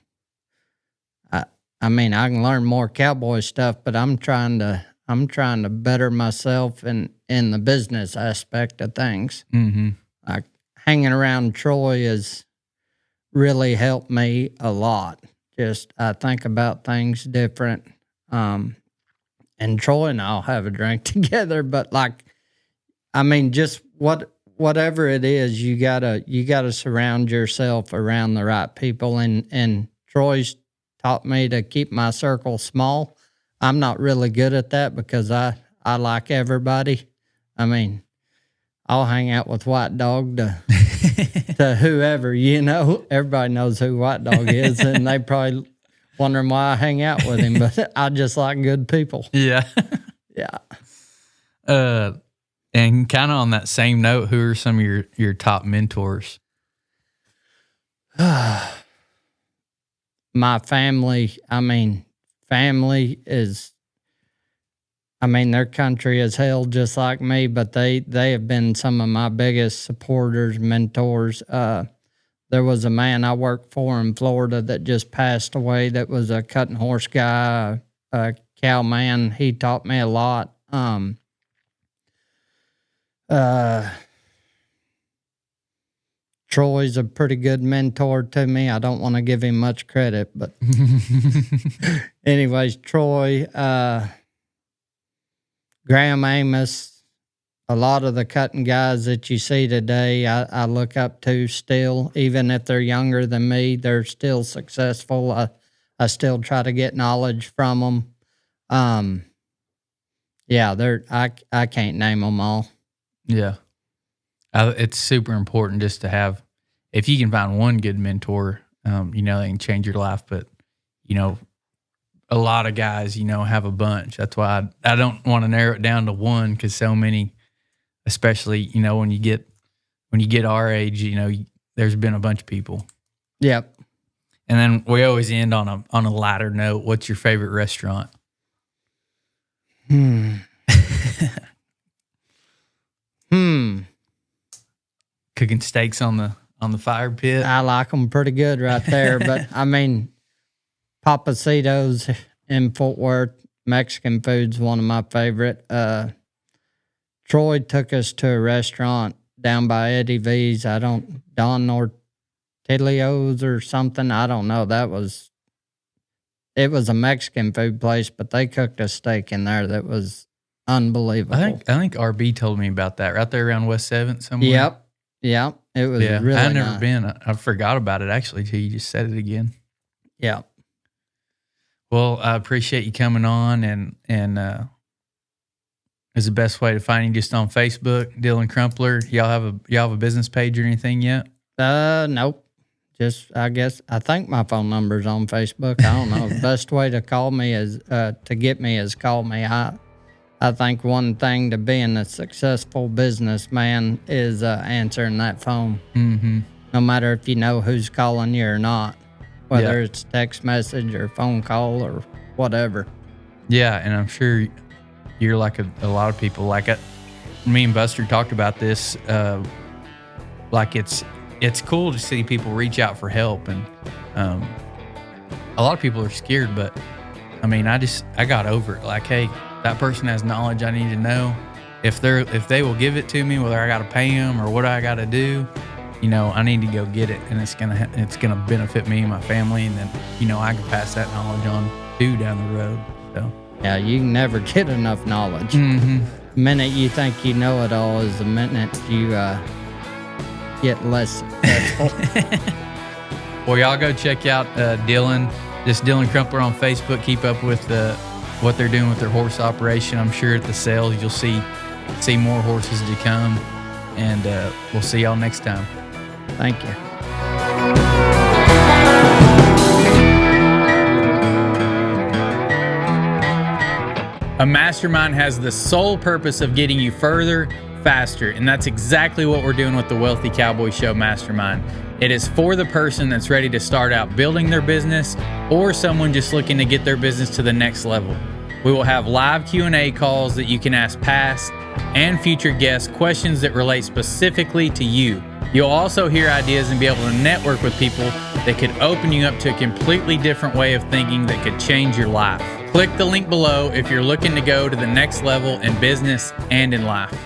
I mean, I can learn more cowboy stuff, but I'm trying to better myself in the business aspect of things. Mm-hmm. Like, hanging around Troy has really helped me a lot. Just, I think about things different. And Troy and I'll have a drink together, but, like, I mean, just whatever it is, you gotta surround yourself around the right people. And Troy's taught me to keep my circle small. I'm not really good at that because I like everybody. I mean, I'll hang out with White Dog to whoever, Everybody knows who White Dog is, and they probably wondering why I hang out with him, but I just like good people. Yeah. Yeah. And kind of on that same note, who are some of your top mentors? My family. Family is, their country is hell just like me, but they have been some of my biggest supporters, mentors. There was a man I worked for in Florida that just passed away that was a cutting horse guy, a cow man. He taught me a lot. Troy's a pretty good mentor to me. I don't want to give him much credit, but anyways, Troy, Graham Amos, a lot of the cutting guys that you see today, I look up to still. Even if they're younger than me, they're still successful. I still try to get knowledge from them. Yeah, I can't name them all. Yeah. It's super important just to have, if you can find one good mentor, they can change your life. But, a lot of guys, have a bunch. That's why I don't want to narrow it down to one, because so many, especially, when you get our age, there's been a bunch of people. Yep. And then we always end on a lighter note. What's your favorite restaurant? Cooking steaks on the fire pit. I like them pretty good right there. But Papacito's in Fort Worth, Mexican food's one of my favorite. Troy took us to a restaurant down by Eddie V's. Don Portillo's or something. I don't know. It was a Mexican food place, but they cooked a steak in there that was unbelievable. I think RB told me about that right there around West 7th somewhere. Yep. It was really I've never nice. been. I forgot about it actually till you just said it again. Yeah. Well, I appreciate you coming on, and is the best way to find you just on Facebook, Dillon Crumpler. Y'all have a business page or anything yet? Nope. Just, I think my phone number's on Facebook. I don't know. The best way to call me is, to get me is call me. I think one thing to being a successful businessman is answering that phone. Mm-hmm. No matter if you know who's calling you or not, whether it's text message or phone call or whatever. Yeah, and I'm sure you're like a lot of people. Like me and Buster talked about this. Like it's cool to see people reach out for help, and a lot of people are scared. But I mean, I got over it. Like, hey, that person has knowledge I need to know. If they will give it to me, whether I got to pay them or what I got to do, I need to go get it, and it's gonna benefit me and my family, and then I can pass that knowledge on too down the road. So yeah, you can never get enough knowledge. Mm-hmm. The minute you think you know it all is the minute you get less successful. Well, y'all go check out Dillon Crumpler on Facebook. Keep up with what they're doing with their horse operation. I'm sure at the sales you'll see more horses to come, and we'll see y'all next time. Thank you. A mastermind has the sole purpose of getting you further, faster, and that's exactly what we're doing with the Wealthy Cowboy Show Mastermind. It is for the person that's ready to start out building their business, or someone just looking to get their business to the next level. We will have live Q&A calls that you can ask past and future guests questions that relate specifically to you. You'll also hear ideas and be able to network with people that could open you up to a completely different way of thinking that could change your life. Click the link below if you're looking to go to the next level in business and in life.